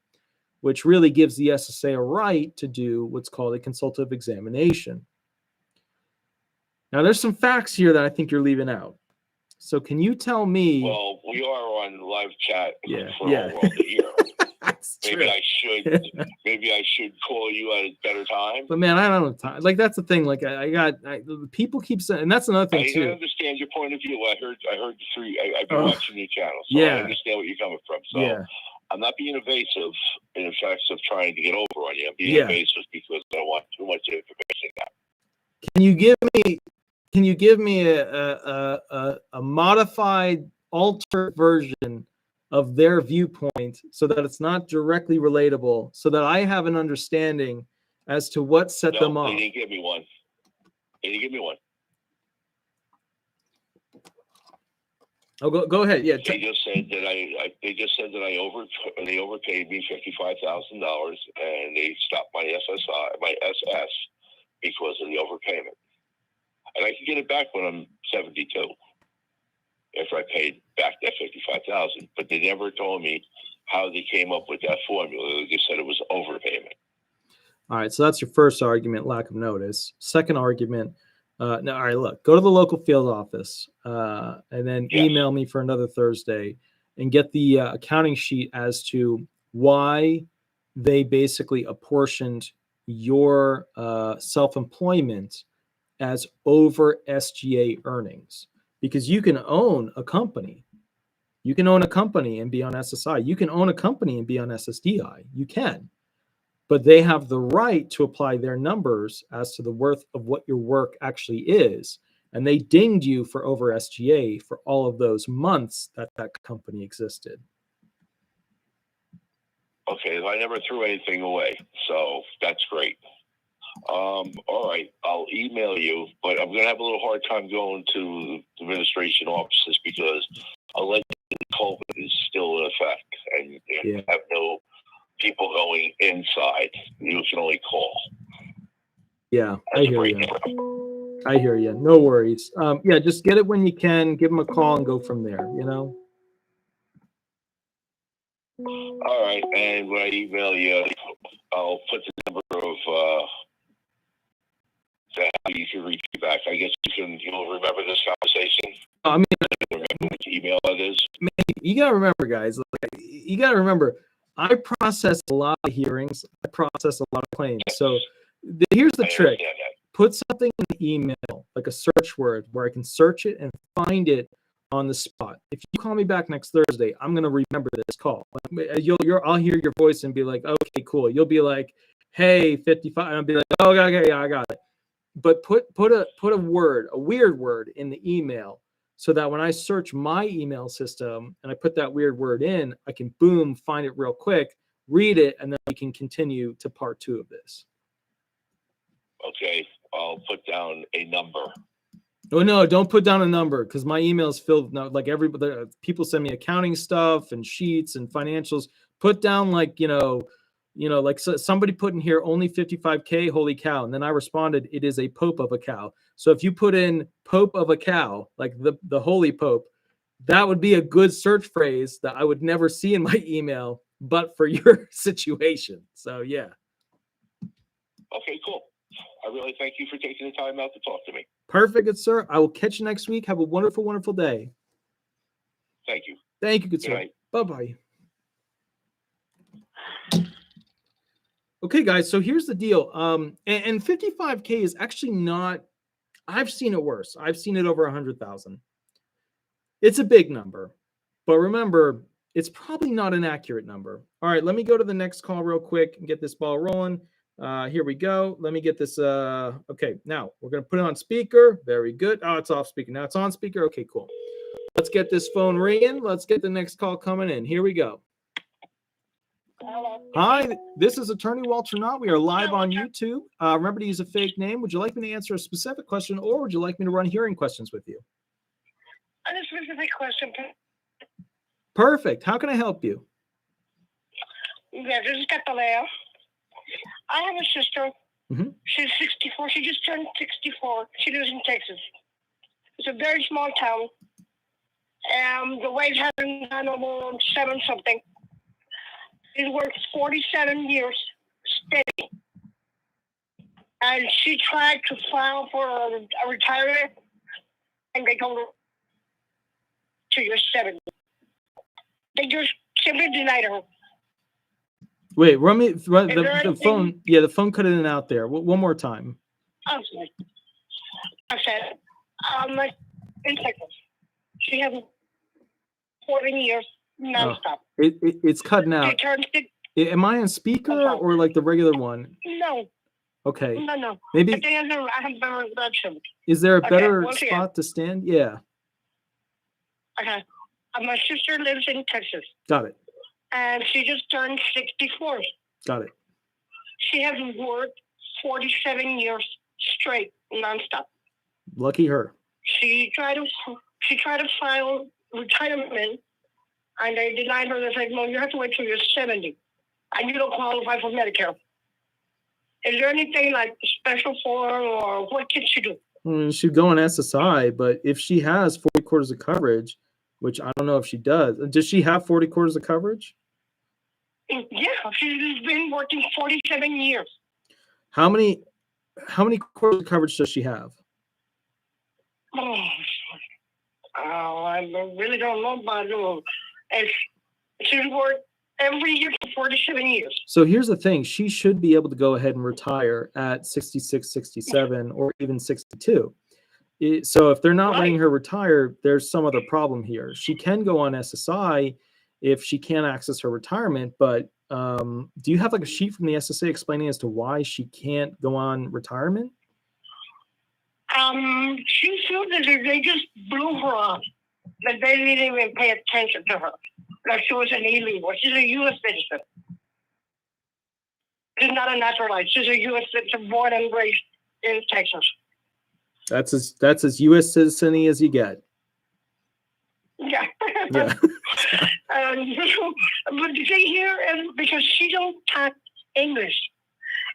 which really gives the SSA a right to do what's called a consultative examination. Now, there's some facts here that I think you're leaving out. So can you tell me? Well, we are on live chat for the whole world to hear. Maybe I should call you at a better time. But man, I don't have time. Like, that's the thing. Like, people keep saying, and that's another thing too. I understand your point of view. I heard the three. I've been watching your channel, so I understand where you're coming from. So I'm not being evasive in the fact of trying to get over on you. I'm being evasive because I want too much information now. Can you give me a modified, altered version of their viewpoint so that it's not directly relatable, so that I have an understanding as to what set them off? They didn't give me one. Oh, go ahead. Yeah. They just said that they overpaid me $55,000 and they stopped my SS because of the overpayment. And I can get it back when I'm 72 if I paid back that $55,000. But they never told me how they came up with that formula. They just said it was overpayment. All right, so that's your first argument, lack of notice. Second argument, no, all right, look, go to the local field office and then email me for another Thursday and get the accounting sheet as to why they basically apportioned your self-employment as over SGA earnings. Because you can own a company. You can own a company and be on SSI. You can own a company and be on SSDI. You can. But they have the right to apply their numbers as to the worth of what your work actually is. And they dinged you for over SGA for all of those months that that company existed. Okay, I never threw anything away, so that's great. All right, I'll email you, but I'm going to have a little hard time going to the administration offices because allegedly COVID is still in effect, and you have no people going inside. You can only call. Yeah, I hear you. I hear you. No worries. Yeah, just get it when you can. Give them a call and go from there, you know? All right, and when I email you, I'll put the number of how you can reach me back. I guess you'll remember this conversation. I mean, remember which email it is. You gotta remember, guys. You gotta remember, I process a lot of hearings. I process a lot of claims. So here's the trick: put something in the email, like a search word, where I can search it and find it on the spot. If you call me back next Thursday, I'm gonna remember this call. I'll hear your voice and be like, okay, cool. You'll be like, hey, 55, and I'll be like, oh, okay, yeah, I got it. But put a word, a weird word in the email so that when I search my email system and I put that weird word in, I can boom, find it real quick, read it, and then we can continue to part 2 of this. Okay, I'll put down a number. Oh no, don't put down a number because my email is filled now. Like everybody, people send me accounting stuff and sheets and financials. Put down like, like somebody put in here only 55K, holy cow. And then I responded, it is a pope of a cow. So if you put in pope of a cow, like the holy pope, that would be a good search phrase that I would never see in my email, but for your situation. So yeah. Okay, cool. I really thank you for taking the time out to talk to me. Perfect, good sir. I will catch you next week. Have a wonderful, wonderful day. Thank you. Thank you, good sir. Bye-bye. Okay, guys, so here's the deal. And 55K is actually not, I've seen it worse. I've seen it over 100,000. It's a big number, but remember, it's probably not an accurate number. All right, let me go to the next call real quick and get this ball rolling. Here we go. Let me get this. Okay, now we're going to put it on speaker. Very good. Oh, it's off speaker. Now it's on speaker. Okay, cool. Let's get this phone ringing. Let's get the next call coming in. Here we go. Hi, this is Attorney Walter Hnot. We are live on YouTube. Remember to use a fake name. Would you like me to answer a specific question, or would you like me to run hearing questions with you? A specific question. Perfect. How can I help you? Yeah, this is Catalea. I have a sister. Mm-hmm. She's 64. She just turned 64. She lives in Texas. It's a very small town. The wage has been done over 7-something. She worked 47 years steady. And she tried to file for a retirement, and they told her to your 70. They just simply denied her. Wait, run me the phone. Yeah, the phone cut in and out there. One more time. I'm sorry. I said, in Texas, she has 14 years nonstop. It's cutting She out. turned six. Am I on speaker or like the regular one? No, Okay. no. Maybe. I think I have better reception. Is there a Okay, better once again. spot to stand? Yeah. Okay. My sister lives in Texas, Got it. and she just turned 64. Got it. She has worked 47 years straight, nonstop. Lucky her. She tried to file retirement, and they denied her. They said, "No, you have to wait till you're 70, and you don't qualify for Medicare." Is there anything like special for her, or what can she do? She'd go on SSI, but if she has 40 quarters of coverage, which I don't know if she does she have 40 quarters of coverage? Yeah, she's been working 47 years. How many quarters of coverage does she have? Oh, I really don't know about it. She's worked every year for 47 years. So here's the thing. She should be able to go ahead and retire at 66, 67, or even 62. So if they're not letting her retire, there's some other problem here. She can go on SSI if she can't access her retirement, but do you have like a sheet from the SSA explaining as to why she can't go on retirement? She feels that they just blew her off, that they didn't even pay attention to her, like she was an illegal. She's a U.S. citizen. She's not a naturalized. She's a U.S. citizen, born and raised in Texas. That's as U.S. citizen-y as you get. Yeah. Yeah. But the thing here is because she don't talk English,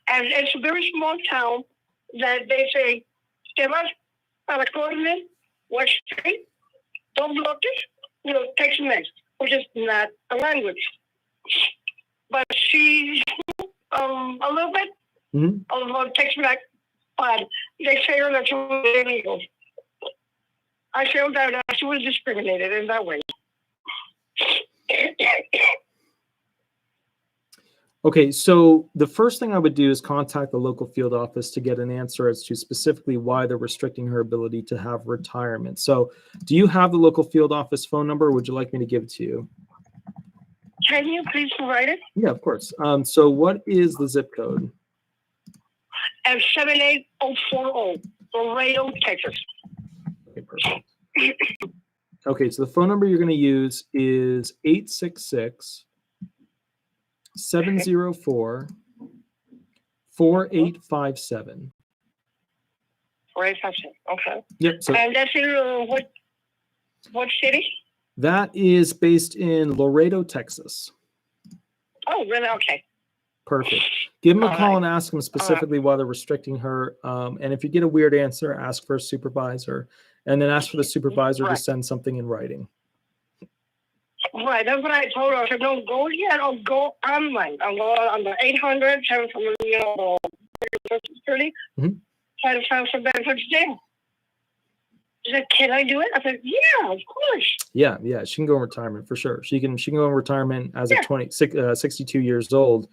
and it's a very small town that they say, "Te vas a la corte, West Street, don't block it, text next," which is not a language. But she's a little bit of text back, but they say her that she was illegal. I feel that she was discriminated in that way. Okay, so the first thing I would do is contact the local field office to get an answer as to specifically why they're restricting her ability to have retirement. So do you have the local field office phone number, or would you like me to give it to you? Can you please provide it? Yeah, of course. So what is the zip code? 78040, Laredo, Texas. Okay, perfect. Okay, so the phone number you're going to use is 866 704 4857. 4857. Okay. Yep. So and that's in what city? that is based in Laredo, Texas. Oh, really? Okay. Perfect. Give them a All call right. and ask them specifically why they're restricting her. And if you get a weird answer, ask for a supervisor, and then ask for the supervisor to Right. send something in writing. Right, that's what I told her. I said, don't go yet, I'll go online. I'll go on the 800, Social Security, try to find some benefits there. She said, can I do it? I said, yeah, of course. Yeah, she can go in retirement for sure. She can go in retirement as a 62 years old.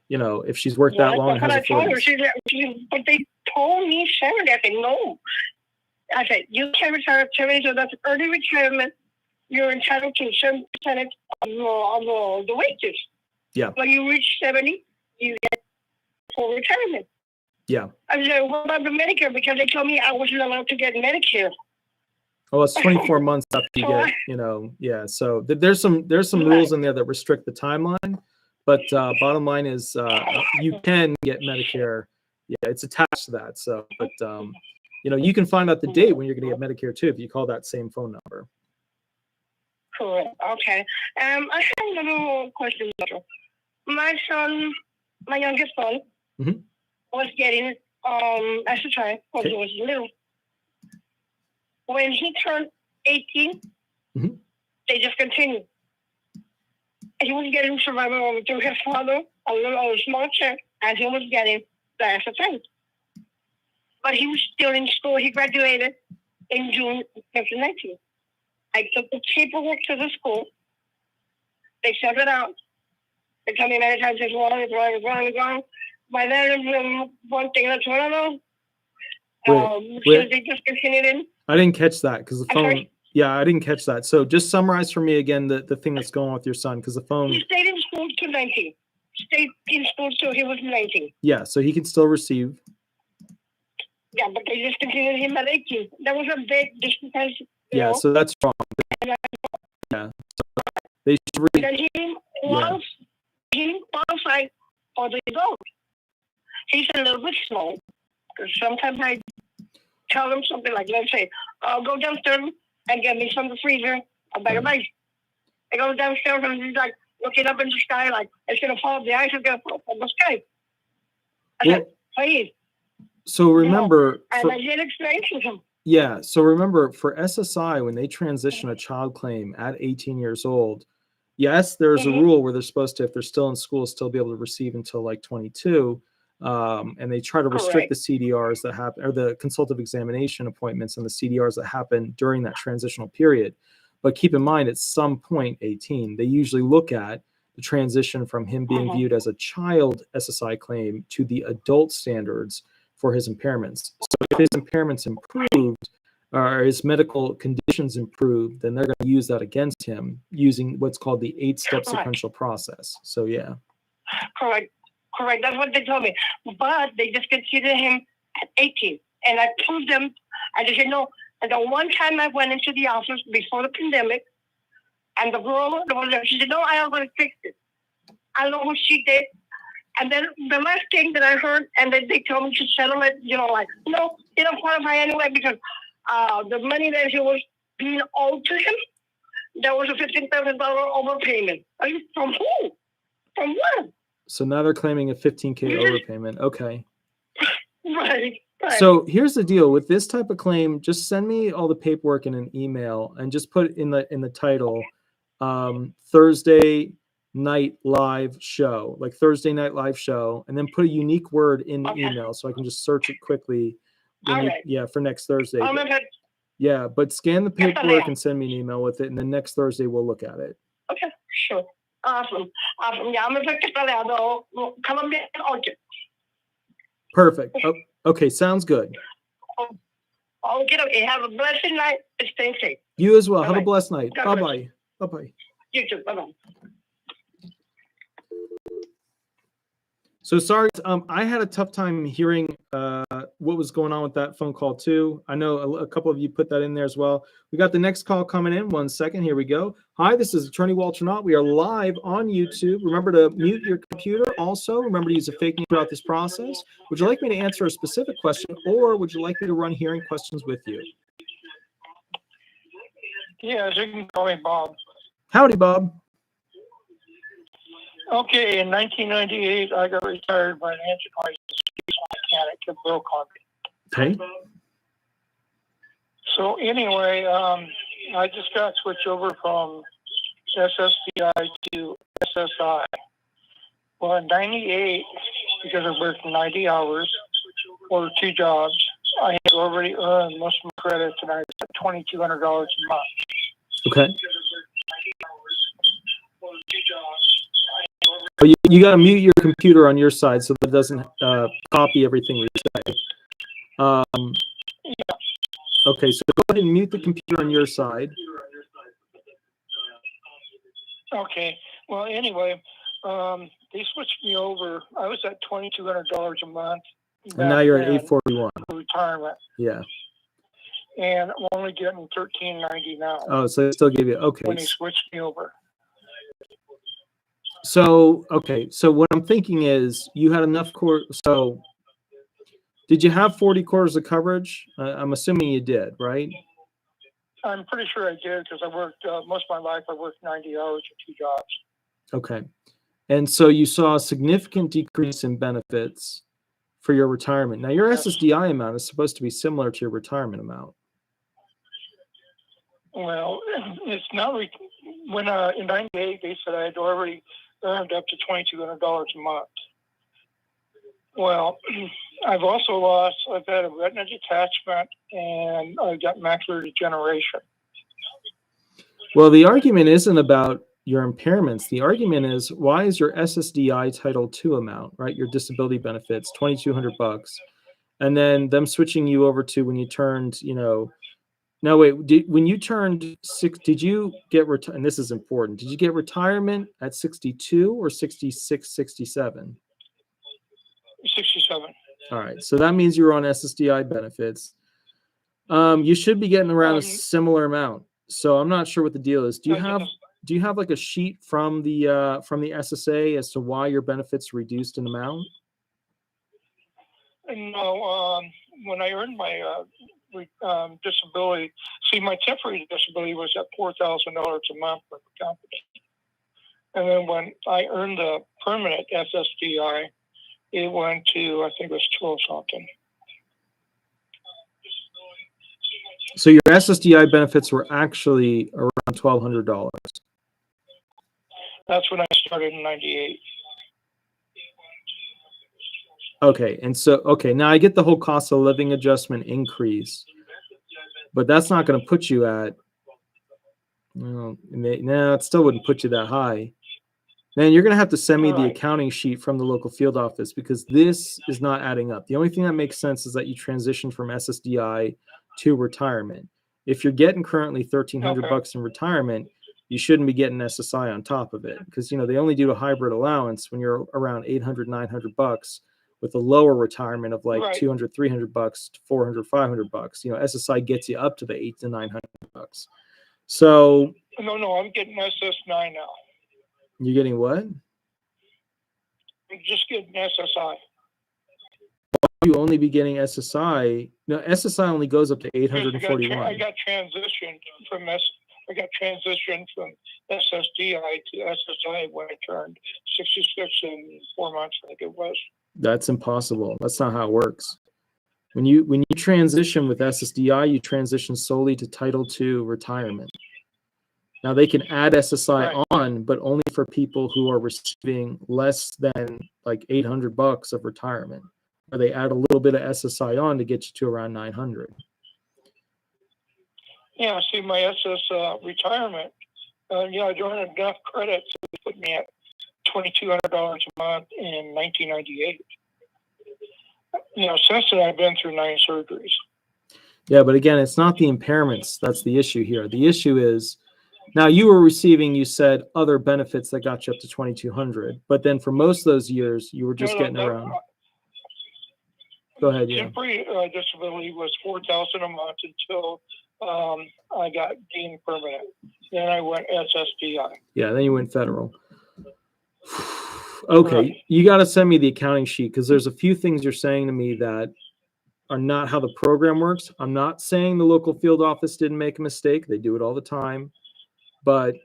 If she's worked that long, That's what I has a told her. 40s. She said, but they told me 70. I said, no. I said, you can retire at 70, so that's early retirement. You're entitled to 7% of the wages. Yeah. When you reach 70, you get full retirement. Yeah. I said, what about the Medicare? Because they told me I wasn't allowed to get Medicare. Oh, it's 24 months after you get, yeah. So there's some rules in there that restrict the timeline, but bottom line is you can get Medicare. Yeah, it's attached to that. So, but you can find out the date when you're going to get Medicare too if you call that same phone number. Correct. Okay. I have another question. My youngest son, was getting SSI when he was little. When he turned 18, they just continued. He was getting survival through his father, a small check, as he was getting the SSI. But he was still in school. He graduated in June 2019. I took the paperwork to the school. They sent it out. They told me many times it's wrong. By then, one thing that's one of them. Wait. They just continued in. I didn't catch that because the phone. Yeah, I didn't catch that. So just summarize for me again the thing that's going on with your son, because the phone. He stayed in school till 19. Stayed in school till he was 19. Yeah, so he can still receive. Yeah, but they just considered him at 18. That was a big distance. Yeah, so that's wrong. Yeah, so they should read. Because he qualified for the vote. He's a little bit slow. Because sometimes I tell him something like, let's say, I'll go downstairs and get me from the freezer, a bag of ice. I go downstairs and he's like looking up in the sky like it's going to fall, the ice is going to fall from the sky. I said, please. So remember, and I did explain to him. Yeah, so remember for SSI, when they transition a child claim at 18 years old, yes, there's a rule where they're supposed to, if they're still in school, still be able to receive until like 22. And they try to restrict the CDRs that happen, or the consultative examination appointments and the CDRs that happen during that transitional period. But keep in mind, at some point, 18, they usually look at the transition from him being viewed as a child SSI claim to the adult standards for his impairments. So if his impairments improved or his medical conditions improved, then they're going to use that against him using what's called the 8-step sequential process. So yeah. Correct. That's what they told me. But they just considered him at 18. And I told them, I just said, no. And the one time I went into the office before the pandemic, and the girl, she said, no, I am going to fix it. I don't know what she did. And then the last thing that I heard, and then they told me to settle it, like, no, they don't qualify anyway because the money that he was being owed to him, there was a $15,000 overpayment. From who? From what? So now they're claiming a $15K overpayment. Okay. Right. So here's the deal with this type of claim. Just send me all the paperwork in an email and just put in the title, Thursday night live show, like Thursday night live show, and then put a unique word in the email so I can just search it quickly. For next Thursday. Yeah, but scan the paperwork and send me an email with it, and then next Thursday we'll look at it. Okay, sure. Awesome. Yeah, I'm going to Columbia Orchard. Perfect. Oh, okay, sounds good. Okay. Have a blessed night. Stay safe. You as well. Bye-bye. Have a blessed night. Bye-bye. Bye-bye. You too. Bye-bye. So sorry, I had a tough time hearing what was going on with that phone call too. I know a couple of you put that in there as well. We got the next call coming in. 1 second. Here we go. Hi, this is Attorney Walter Hnot. We are live on YouTube. Remember to mute your computer. Also, remember to use a fake name throughout this process. Would you like me to answer a specific question, or would you like me to run hearing questions with you? Yes, you can call me Bob. Howdy, Bob. Okay, in 1998, I got retired by an engine mechanic that broke on me. Okay. So anyway, I just got switched over from SSDI to SSI. Well, in 98, because I worked 90 hours or 2 jobs, I had already earned most of my credits, and I was at $2,200 a month. Okay. Oh, you got to mute your computer on your side so that it doesn't copy everything we say. Okay, so go ahead and mute the computer on your side. Okay. Well, anyway, they switched me over. I was at $2,200 a month. And now you're at $841. Retirement. Yeah. And I'm only getting $1,390 now. Oh, so they still give you, okay. When they switched me over. So, okay. So what I'm thinking is you had enough so did you have 40 quarters of coverage? I'm assuming you did, right? I'm pretty sure I did because I worked most of my life. I worked 90 hours or 2 jobs. Okay. And so you saw a significant decrease in benefits for your retirement. Now, your SSDI amount is supposed to be similar to your retirement amount. Well, it's not. When in 98, they said I had already earned up to $2,200 a month. Well, I've had a retina detachment, and I've got macular degeneration. Well, the argument isn't about your impairments. The argument is, why is your SSDI Title II amount, right? Your disability benefits, $2,200, and then them switching you over to when you turned, Now, wait, when you turned 6, did you get, and this is important, did you get retirement at 62 or 66, 67? 67. All right. So that means you're on SSDI benefits. You should be getting around a similar amount. So I'm not sure what the deal is. Do you have like a sheet from the SSA as to why your benefits reduced in amount? No, when I earned my disability, see, my temporary disability was at $4,000 a month for the company. And then when I earned the permanent SSDI, it went to, I think it was 12 something. So your SSDI benefits were actually around $1,200. That's when I started in 98. Okay. And so, okay, now I get the whole cost of living adjustment increase, but that's not going to put you at, no, it still wouldn't put you that high. Man, you're going to have to send me the accounting sheet from the local field office because this is not adding up. The only thing that makes sense is that you transition from SSDI to retirement. If you're getting currently $1,300 in retirement, you shouldn't be getting SSI on top of it because, you know, they only do a hybrid allowance when you're around $800, $900 with a lower retirement of like $200, $300 to $400, $500. You know, SSI gets you up to the $800 to $900. So no, I'm getting SS9 now. You're getting what? I'm just getting SSI. You only be getting SSI. No, SSI only goes up to 841. I got transitioned from SSDI to SSI when I turned 66 in 4 months, I think it was. That's impossible. That's not how it works. When you transition with SSDI, you transition solely to Title II retirement. Now they can add SSI on, but only for people who are receiving less than like $800 of retirement. Or they add a little bit of SSI on to get you to around 900. Yeah, see, my SS retirement, I don't have enough credits to put me at $2,200 a month in 1998. You know, since then I've been through 9 surgeries. Yeah, but again, it's not the impairments that's the issue here. The issue is, now you were receiving, you said, other benefits that got you up to 2,200, but then for most of those years, you were just getting around. Go ahead, yeah. Temporary disability was $4,000 a month until I got deemed permanent. Then I went SSDI. Yeah, then you went federal. Okay, you got to send me the accounting sheet because there's a few things you're saying to me that are not how the program works. I'm not saying the local field office didn't make a mistake. They do it all the time. But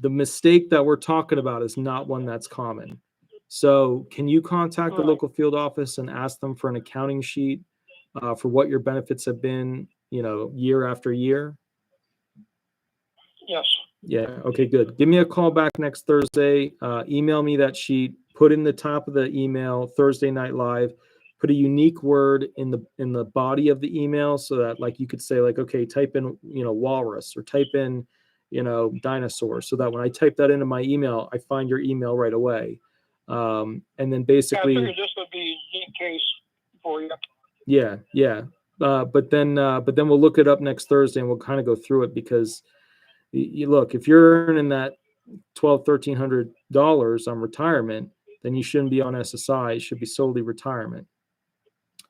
the mistake that we're talking about is not one that's common. So can you contact the local field office and ask them for an accounting sheet for what your benefits have been, you know, year after year? Yes. Yeah. Okay, good. Give me a call back next Thursday. Email me that sheet. Put in the top of the email, Thursday Night Live. Put a unique word in the body of the email so that, like, you could say, like, okay, type in, you know, walrus, or type in, you know, dinosaur, so that when I type that into my email, I find your email right away. And then basically, I figured this would be a unique case for you. Yeah. But then we'll look it up next Thursday and we'll kind of go through it because you look, if you're earning that $1,300 on retirement, then you shouldn't be on SSI. It should be solely retirement.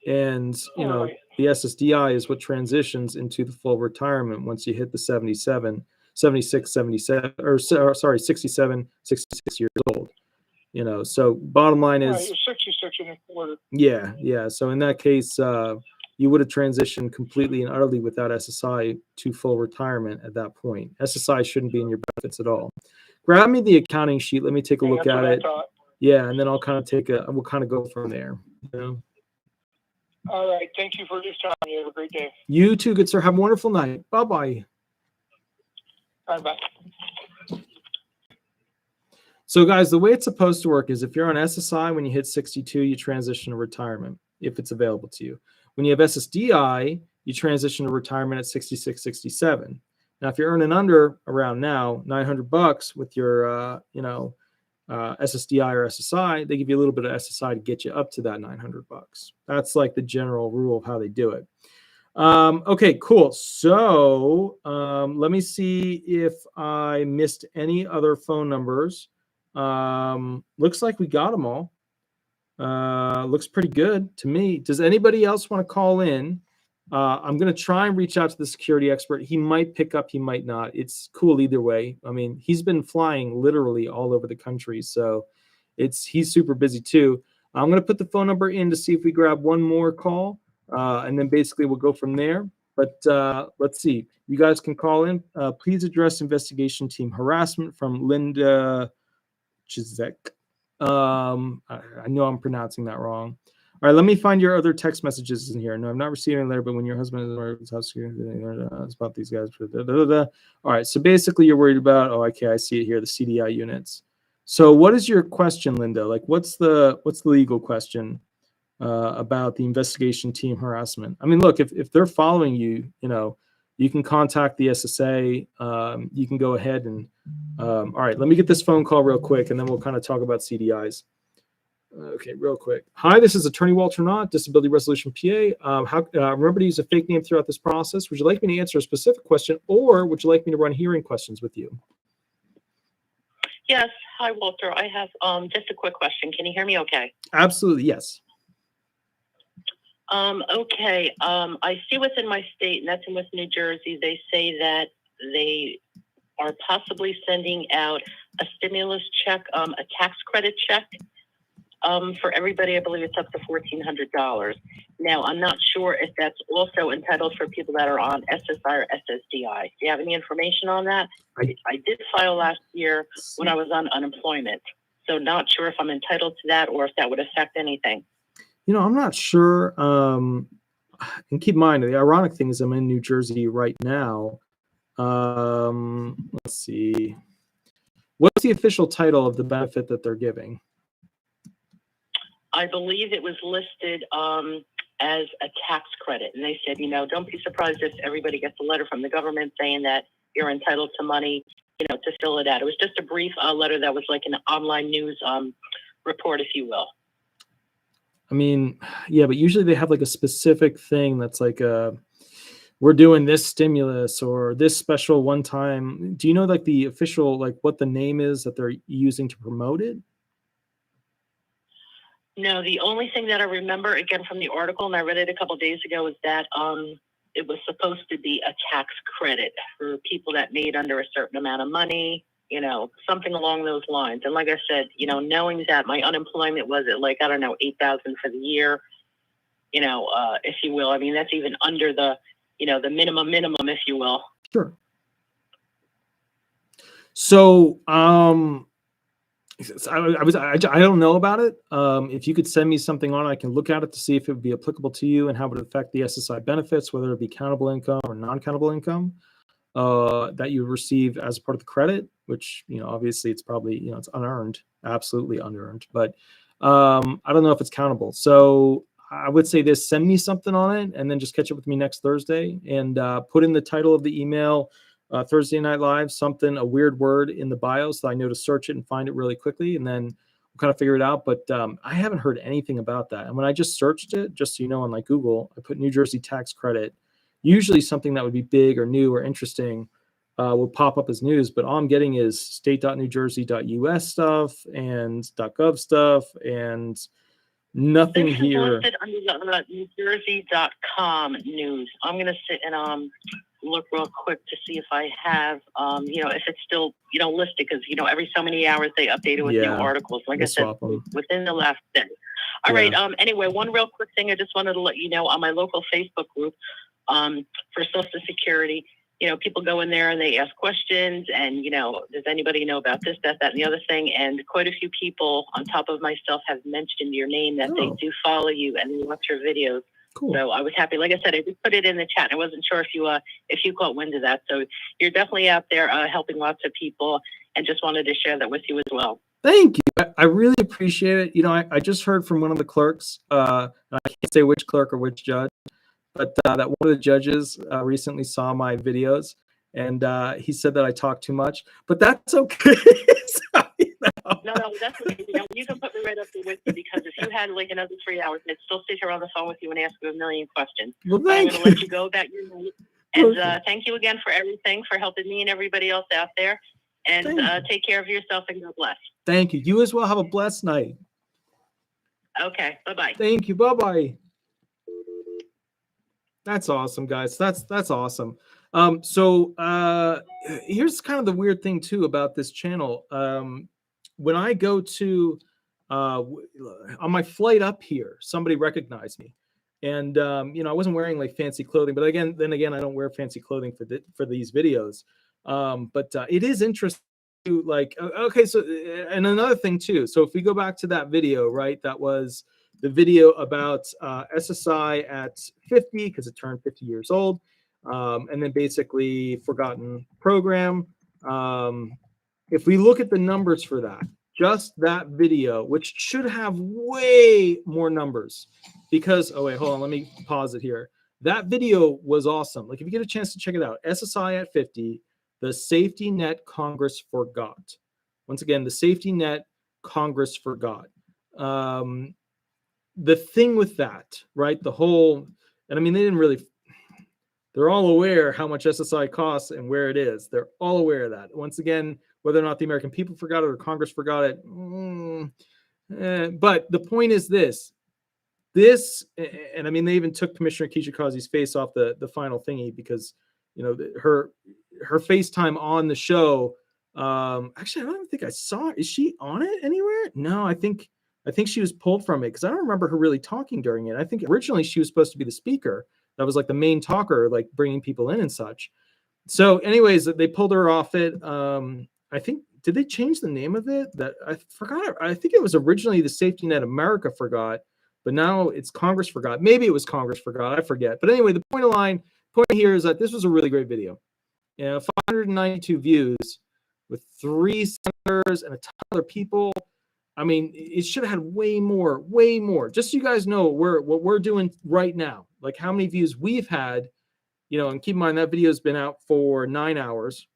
And, you know, the SSDI is what transitions into the full retirement once you hit the 67, 66 years old. You know, so bottom line is 66 and a quarter. Yeah. So in that case, you would have transitioned completely and utterly without SSI to full retirement at that point. SSI shouldn't be in your benefits at all. Grab me the accounting sheet. Let me take a look at it. Yeah, and then we'll kind of go from there. You know? All right. Thank you for this time. You have a great day. You too, good sir. Have a wonderful night. Bye-bye. Bye-bye. So guys, the way it's supposed to work is if you're on SSI, when you hit 62, you transition to retirement if it's available to you. When you have SSDI, you transition to retirement at 66, 67. Now, if you're earning under around now $900 with your, SSDI or SSI, they give you a little bit of SSI to get you up to that $900. That's like the general rule of how they do it. Okay, cool. So let me see if I missed any other phone numbers. Looks like we got them all. Looks pretty good to me. Does anybody else want to call in? I'm going to try and reach out to the security expert. He might pick up, he might not. It's cool either way. I mean, he's been flying literally all over the country, so he's super busy too. I'm going to put the phone number in to see if we grab one more call, and then basically we'll go from there. But let's see. You guys can call in. Please address investigation team harassment from Linda Chizek. I know I'm pronouncing that wrong. All right, let me find your other text messages in here. No, I'm not receiving a letter, but when your husband is it's about these guys. All right, so basically you're worried about, oh, okay, I see it here, the CDI units. So what is your question, Linda? Like, what's the legal question about the investigation team harassment? I mean, look, if they're following you, you can contact the SSA. You can go ahead and, all right, let me get this phone call real quick, and then we'll kind of talk about CDIs. Okay, real quick. Hi, this is Attorney Walter Hnot, Disability Resolution PA. Remember to use a fake name throughout this process. Would you like me to answer a specific question, or would you like me to run hearing questions with you? Yes. Hi, Walter. I have just a quick question. Can you hear me okay? Absolutely, yes. Okay. I see within my state, and that's in West New Jersey, they say that they are possibly sending out a stimulus check, a tax credit check for everybody. I believe it's up to $1,400. Now, I'm not sure if that's also entitled for people that are on SSI or SSDI. Do you have any information on that? I did file last year when I was on unemployment, so not sure if I'm entitled to that or if that would affect anything. I'm not sure. And keep in mind, the ironic thing is I'm in New Jersey right now. Let's see. What's the official title of the benefit that they're giving? I believe it was listed as a tax credit. And they said, don't be surprised if everybody gets a letter from the government saying that you're entitled to money, to fill it out. It was just a brief letter that was like an online news report, if you will. I mean, yeah, but usually they have like a specific thing that's like we're doing this stimulus or this special one time. Do you know like the official, like what the name is that they're using to promote it? No, the only thing that I remember, again, from the article, and I read it a couple of days ago, is that it was supposed to be a tax credit for people that made under a certain amount of money, something along those lines. And like I said, knowing that my unemployment was at like, I don't know, $8,000 for the year, if you will. I mean, that's even under the, the minimum, if you will. Sure. So, I don't know about it. If you could send me something on, I can look at it to see if it would be applicable to you and how it would affect the SSI benefits, whether it be countable income or non-countable income that you receive as part of the credit, which, obviously it's probably, it's unearned, absolutely unearned, but I don't know if it's countable. So I would say this, send me something on it and then just catch up with me next Thursday and put in the title of the email, Thursday Night Live, a weird word in the bio so I know to search it and find it really quickly, and then we'll kind of figure it out. But I haven't heard anything about that. And when I just searched it, just so you know, on like Google, I put New Jersey tax credit. Usually something that would be big or new or interesting will pop up as news, but all I'm getting is state.newjersey.us stuff and .gov stuff and nothing this here. This is listed under the newjersey.com news. I'm going to sit and look real quick to see if I have, if it's still, listed, because, every so many hours they update it with new articles. Like I said, within the last day. All right. Anyway, one real quick thing I just wanted to let you know, on my local Facebook group for Social Security, people go in there and they ask questions and, does anybody know about this, that, and the other thing? And quite a few people on top of myself have mentioned your name, that they do follow you and they watch your videos. Cool. So I was happy. Like I said, I just put it in the chat. I wasn't sure if you caught wind of that. So you're definitely out there helping lots of people, and just wanted to share that with you as well. Thank you. I really appreciate it. I just heard from one of the clerks. I can't say which clerk or which judge, but that one of the judges recently saw my videos, and he said that I talk too much, but that's okay. No, that's okay. You can put me right up there with you, because if you had like another 3 hours, I'd still sit here on the phone with you and ask you a million questions. Well, I'm thank going you. to let you go about your night. And thank you again for everything, for helping me and everybody else out there. And take care of yourself, and God bless. Thank you. You as well. Have a blessed night. Okay. Bye-bye. Thank you. Bye-bye. That's awesome, guys. That's awesome. So here's kind of the weird thing too about this channel. When I go to on my flight up here, somebody recognized me, and I wasn't wearing like fancy clothing, but then again, I don't wear fancy clothing for these videos. But it is interesting to like, okay, so and another thing too. So if we go back to that video, right, that was the video about SSI at 50 because it turned 50 years old, and then basically forgotten program. If we look at the numbers for that, just that video, which should have way more numbers, because, oh wait, hold on, let me pause it here. That video was awesome. Like if you get a chance to check it out, SSI at 50, the safety net Congress forgot. Once again, the safety net Congress forgot. The thing with that, right? The whole, and I mean, they're all aware how much SSI costs and where it is. They're all aware of that. Once again, whether or not the American people forgot it or Congress forgot it. But the point is this, and I mean, they even took Commissioner Kijikazi's face off the final thingy because, her FaceTime on the show. Actually, I don't even think I saw it. Is she on it anywhere? No, I think she was pulled from it because I don't remember her really talking during it. I think originally she was supposed to be the speaker. That was like the main talker, like bringing people in and such. So anyways, they pulled her off it. I think, did they change the name of it? That I forgot. I think it was originally the Safety Net America forgot, but now it's Congress forgot. Maybe it was Congress forgot. I forget. But anyway, the point here is that this was a really great video. 592 views with 3 senators and a ton of other people. I mean, it should have had way more. Just so you guys know what we're doing right now, like how many views we've had, and keep in mind that video has been out for 9 hours.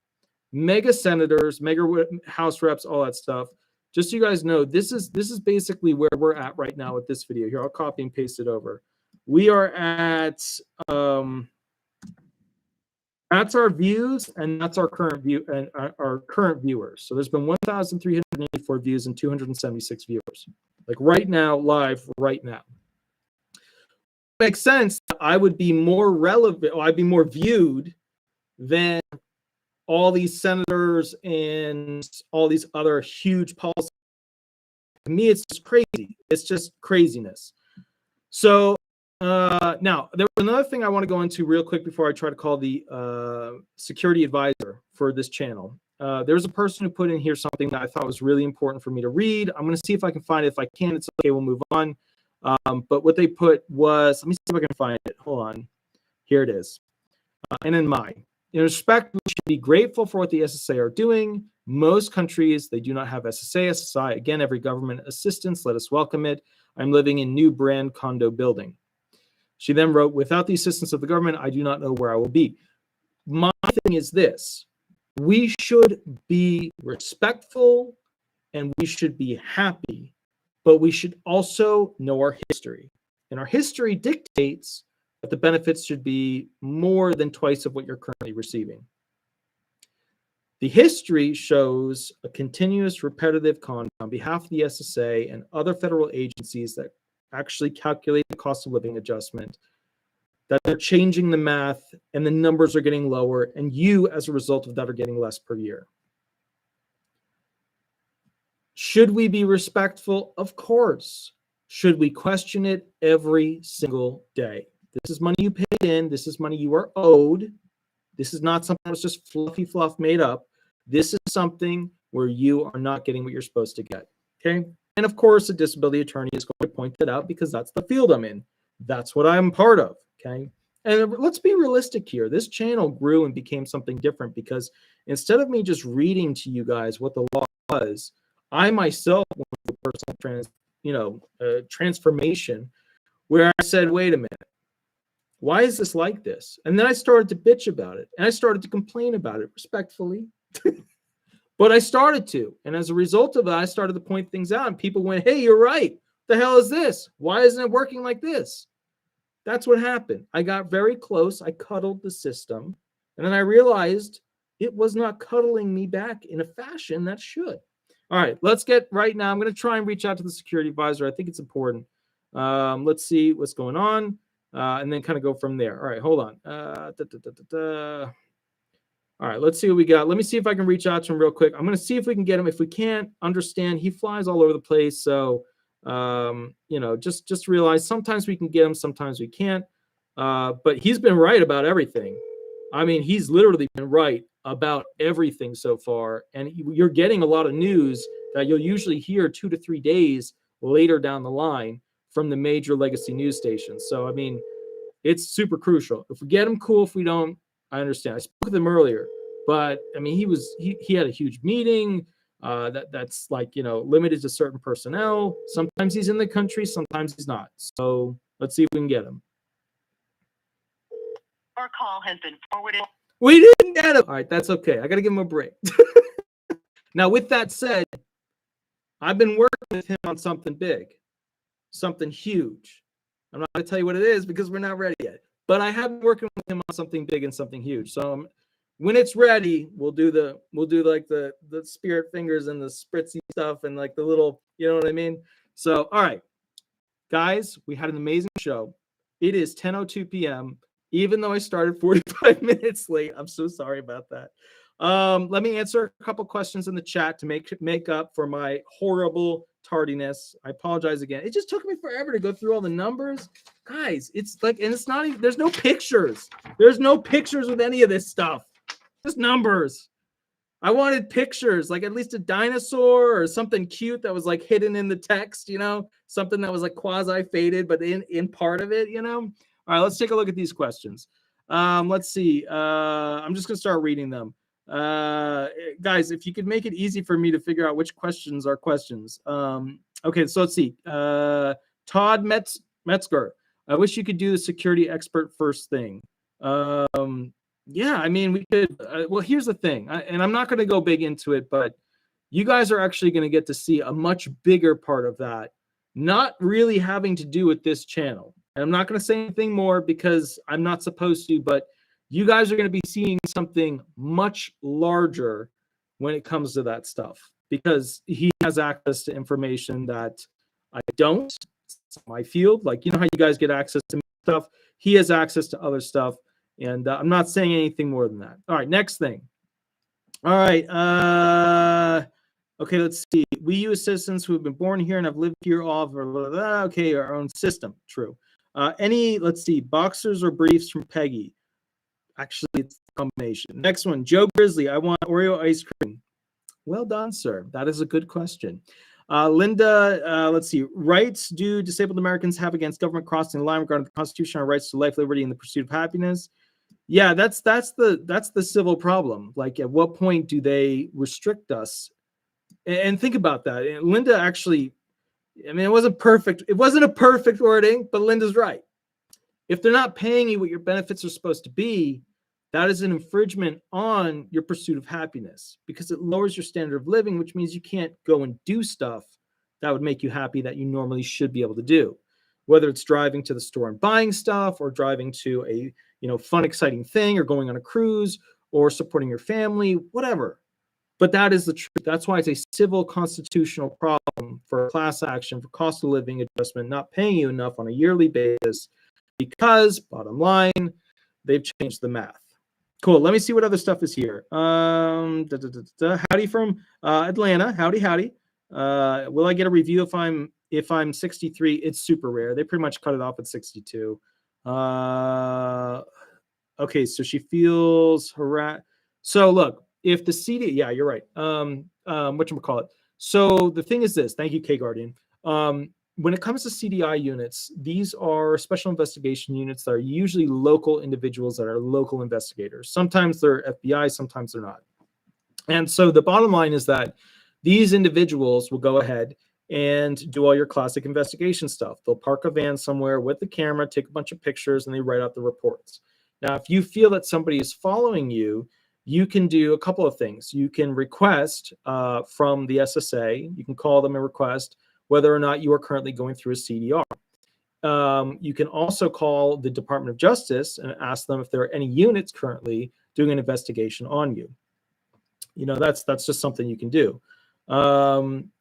Mega senators, mega House reps, all that stuff. Just so you guys know, this is basically where we're at right now with this video. Here, I'll copy and paste it over. We are at that's our views, and that's our current view and our current viewers. So there's been 1,384 views and 276 viewers. Like right now, live right now. Makes sense. I would be more relevant, or I'd be more viewed than all these senators and all these other huge policies. To me, it's just crazy. It's just craziness. So now, there was another thing I want to go into real quick before I try to call the security advisor for this channel. There's a person who put in here something that I thought was really important for me to read. I'm going to see if I can find it. If I can, it's okay. We'll move on. But what they put was, let me see if I can find it. Hold on. Here it is. And in mind, in respect, we should be grateful for what the SSA are doing. Most countries, they do not have SSA. SSI, again, every government assistance, let us welcome it. I'm living in new brand condo building. She then wrote, without the assistance of the government, I do not know where I will be. My thing is this. We should be respectful and we should be happy, but we should also know our history. And our history dictates that the benefits should be more than twice of what you're currently receiving. The history shows a continuous repetitive conduct on behalf of the SSA and other federal agencies that actually calculate the cost of living adjustment, that they're changing the math and the numbers are getting lower, and you, as a result of that, are getting less per year. Should we be respectful? Of course. Should we question it every single day? This is money you paid in. This is money you are owed. This is not something that's just fluffy fluff made up. This is something where you are not getting what you're supposed to get. Okay? And of course, a disability attorney is going to point that out because that's the field I'm in. That's what I'm part of. Okay? And let's be realistic here. This channel grew and became something different because instead of me just reading to you guys what the law was, I myself went through a personal transformation where I said, wait a minute. Why is this like this? And then I started to bitch about it. And I started to complain about it respectfully. But I started to. And as a result of that, I started to point things out. And people went, hey, you're right. The hell is this? Why isn't it working like this? That's what happened. I got very close. I cuddled the system. And then I realized it was not cuddling me back in a fashion that should. All right, let's get right now. I'm going to try and reach out to the security advisor. I think it's important. Let's see what's going on and then kind of go from there. All right, hold on. All right, let's see what we got. Let me see if I can reach out to him real quick. I'm going to see if we can get him. If we can't, understand, he flies all over the place. So, you know, just realize sometimes we can get him, sometimes we can't. But he's been right about everything. I mean, he's literally been right about everything so far. And you're getting a lot of news that you'll usually hear 2 to 3 days later down the line from the major legacy news stations. So, I mean, it's super crucial. If we get him, cool. If we don't, I understand. I spoke with him earlier, but I mean, he had a huge meeting that's like, you know, limited to certain personnel. Sometimes he's in the country, sometimes he's not. So let's see if we can get him. Our call has been forwarded. We didn't get him. All right, that's okay. I got to give him a break. Now, with that said, I've been working with him on something big, something huge. I'm not going to tell you what it is because we're not ready yet. But I have been working with him on something big and something huge. So when it's ready, we'll do like the spirit fingers and the spritzy stuff and like the little, you know what I mean? So, all right, guys, we had an amazing show. It is 10:02 p.m. Even though I started 45 minutes late. I'm so sorry about that. Let me answer a couple questions in the chat to make up for my horrible tardiness. I apologize again. It just took me forever to go through all the numbers. Guys, it's like, and it's not even, there's no pictures. There's no pictures with any of this stuff. Just numbers. I wanted pictures, like at least a dinosaur or something cute that was like hidden in the text, you know, something that was like quasi faded, but in part of it, you know. All right, let's take a look at these questions. Let's see. I'm just gonna start reading them. Guys, if you could make it easy for me to figure out which questions are questions. Okay, so let's see. Todd Metzger. I wish you could do the security expert first thing. Yeah, I mean, we could. Well, here's the thing, and I'm not going to go big into it, but you guys are actually going to get to see a much bigger part of that, not really having to do with this channel. And I'm not going to say anything more because I'm not supposed to, but you guys are going to be seeing something much larger when it comes to that stuff because he has access to information that I don't. It's my field. Like, you know how you guys get access to stuff? He has access to other stuff. And I'm not saying anything more than that. All right, next thing. All right. Okay, let's see. We U.S. citizens who have been born here and have lived here all of our, okay, our own system. True. Let's see, boxers or briefs from Peggy. Actually, it's a combination. Next one, Joe Grizzly. I want Oreo ice cream. Well done, sir. That is a good question. Linda, let's see. Rights do disabled Americans have against government crossing the line regarding the constitutional rights to life, liberty, and the pursuit of happiness? Yeah, that's the civil problem. Like, at what point do they restrict us? And think about that. And Linda actually, I mean, it wasn't perfect. It wasn't a perfect wording, but Linda's right. If they're not paying you what your benefits are supposed to be, that is an infringement on your pursuit of happiness because it lowers your standard of living, which means you can't go and do stuff that would make you happy that you normally should be able to do. Whether it's driving to the store and buying stuff or driving to a, you know, fun, exciting thing or going on a cruise or supporting your family, whatever. But that is the truth. That's why it's a civil constitutional problem for class action, for cost of living adjustment, not paying you enough on a yearly basis because, bottom line, they've changed the math. Cool. Let me see what other stuff is here. Howdy from Atlanta. Howdy. Will I get a review if I'm 63? It's super rare. They pretty much cut it off at 62. Okay, so she feels harassed. So look, if the CD, yeah, you're right. Whatchamacallit. So the thing is this. Thank you, K Guardian. When it comes to CDI units, these are special investigation units that are usually local individuals that are local investigators. Sometimes they're FBI, sometimes they're not. And so the bottom line is that these individuals will go ahead and do all your classic investigation stuff. They'll park a van somewhere with the camera, take a bunch of pictures, and they write out the reports. Now, if you feel that somebody is following you, you can do a couple of things. You can request from the SSA, you can call them and request whether or not you are currently going through a CDR. You can also call the Department of Justice and ask them if there are any units currently doing an investigation on you. You know, that's just something you can do.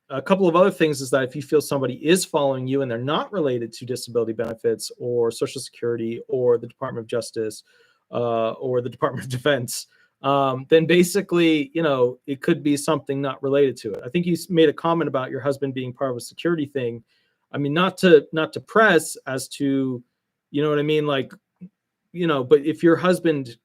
A couple of other things is that if you feel somebody is following you and they're not related to disability benefits or Social Security or the Department of Justice or the Department of Defense, then basically, you know, it could be something not related to it. I think you made a comment about your husband being part of a security thing. I mean, not to press as to, you know what I mean? Like, you know, but if your husband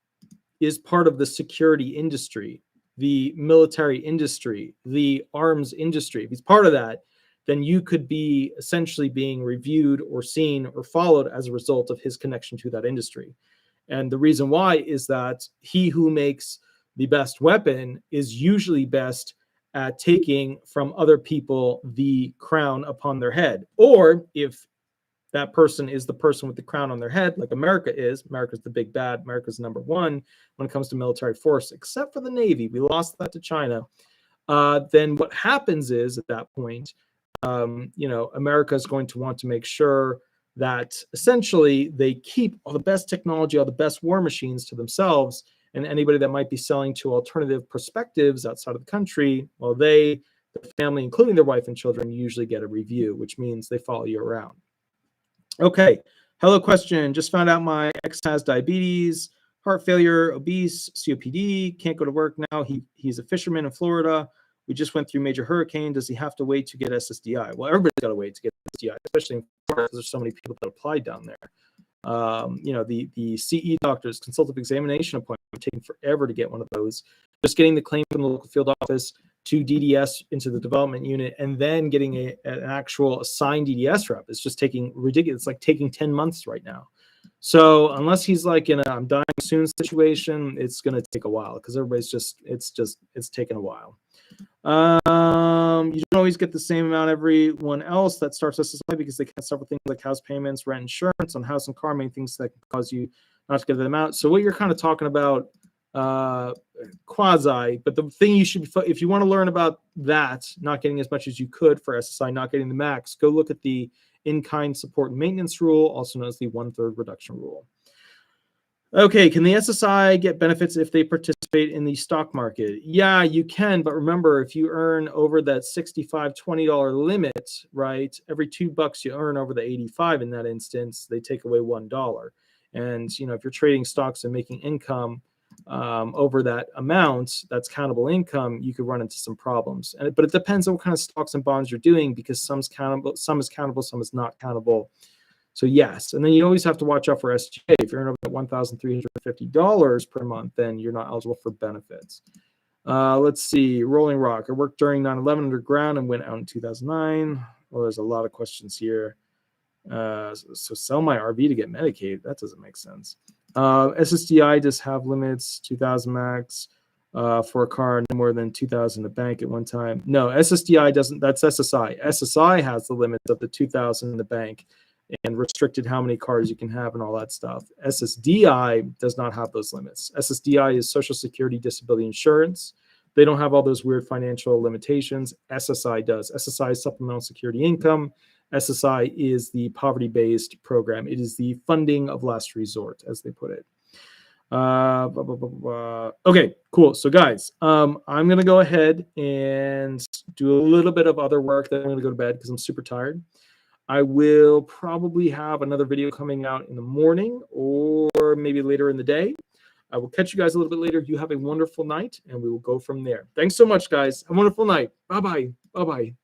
is part of the security industry, the military industry, the arms industry, if he's part of that, then you could be essentially being reviewed or seen or followed as a result of his connection to that industry. And the reason why is that he who makes the best weapon is usually best at taking from other people the crown upon their head. Or if that person is the person with the crown on their head, like America is, America's the big bad, America's number one when it comes to military force, except for the Navy. We lost that to China. Then what happens is at that point, you know, America is going to want to make sure that essentially they keep all the best technology, all the best war machines to themselves, and anybody that might be selling to alternative perspectives outside of the country, well, they, the family, including their wife and children, usually get a review, which means they follow you around. Okay, hello question. Just found out my ex has diabetes, heart failure, obese, COPD, can't go to work now. He's a fisherman in Florida. We just went through major hurricane. Does he have to wait to get SSDI? Well, everybody's got to wait to get SSDI, especially in Florida because there's so many people that applied down there. You know, the CE doctors, consultative examination appointment, taking forever to get one of those. Just getting the claim from the local field office to DDS into the development unit and then getting an actual assigned DDS rep is just taking ridiculous. It's like taking 10 months right now. So unless he's like in a I'm dying soon situation, it's going to take a while because everybody's it's taken a while. You don't always get the same amount everyone else that starts SSI because they count several things like house payments, rent, insurance on house and car, many things that can cause you not to get them out. So what you're kind of talking about, quasi, but the thing you should be, if you want to learn about that, not getting as much as you could for SSI, not getting the max, go look at the in-kind support and maintenance rule, also known as the 1/3 reduction rule. Okay, can the SSI get benefits if they participate in the stock market? Yeah, you can, but remember, if you earn over that $65, $20 limit, right, every $2 you earn over the 85 in that instance, they take away $1. And, you know, if you're trading stocks and making income over that amount, that's countable income, you could run into some problems. But it depends on what kind of stocks and bonds you're doing because some is countable, some is not countable. So yes, and then you always have to watch out for SGA. If you're earning over $1,350 per month, then you're not eligible for benefits. Let's see, Rolling Rock. I worked during 9/11 underground and went out in 2009. Well, there's a lot of questions here. So sell my RV to get Medicaid. That doesn't make sense. SSDI does have limits, 2,000 max for a car, no more than 2,000 in the bank at one time. No, SSDI doesn't. That's SSI. SSI has the limits of the 2,000 in the bank and restricted how many cars you can have and all that stuff. SSDI does not have those limits. SSDI is Social Security Disability Insurance. They don't have all those weird financial limitations. SSI does. SSI is Supplemental Security Income. SSI is the poverty-based program. It is the funding of last resort, as they put it. Okay, cool. So guys, I'm going to go ahead and do a little bit of other work. Then I'm going to go to bed because I'm super tired. I will probably have another video coming out in the morning or maybe later in the day. I will catch you guys a little bit later. You have a wonderful night, and we will go from there. Thanks so much, guys. Have a wonderful night. Bye-bye. Bye-bye.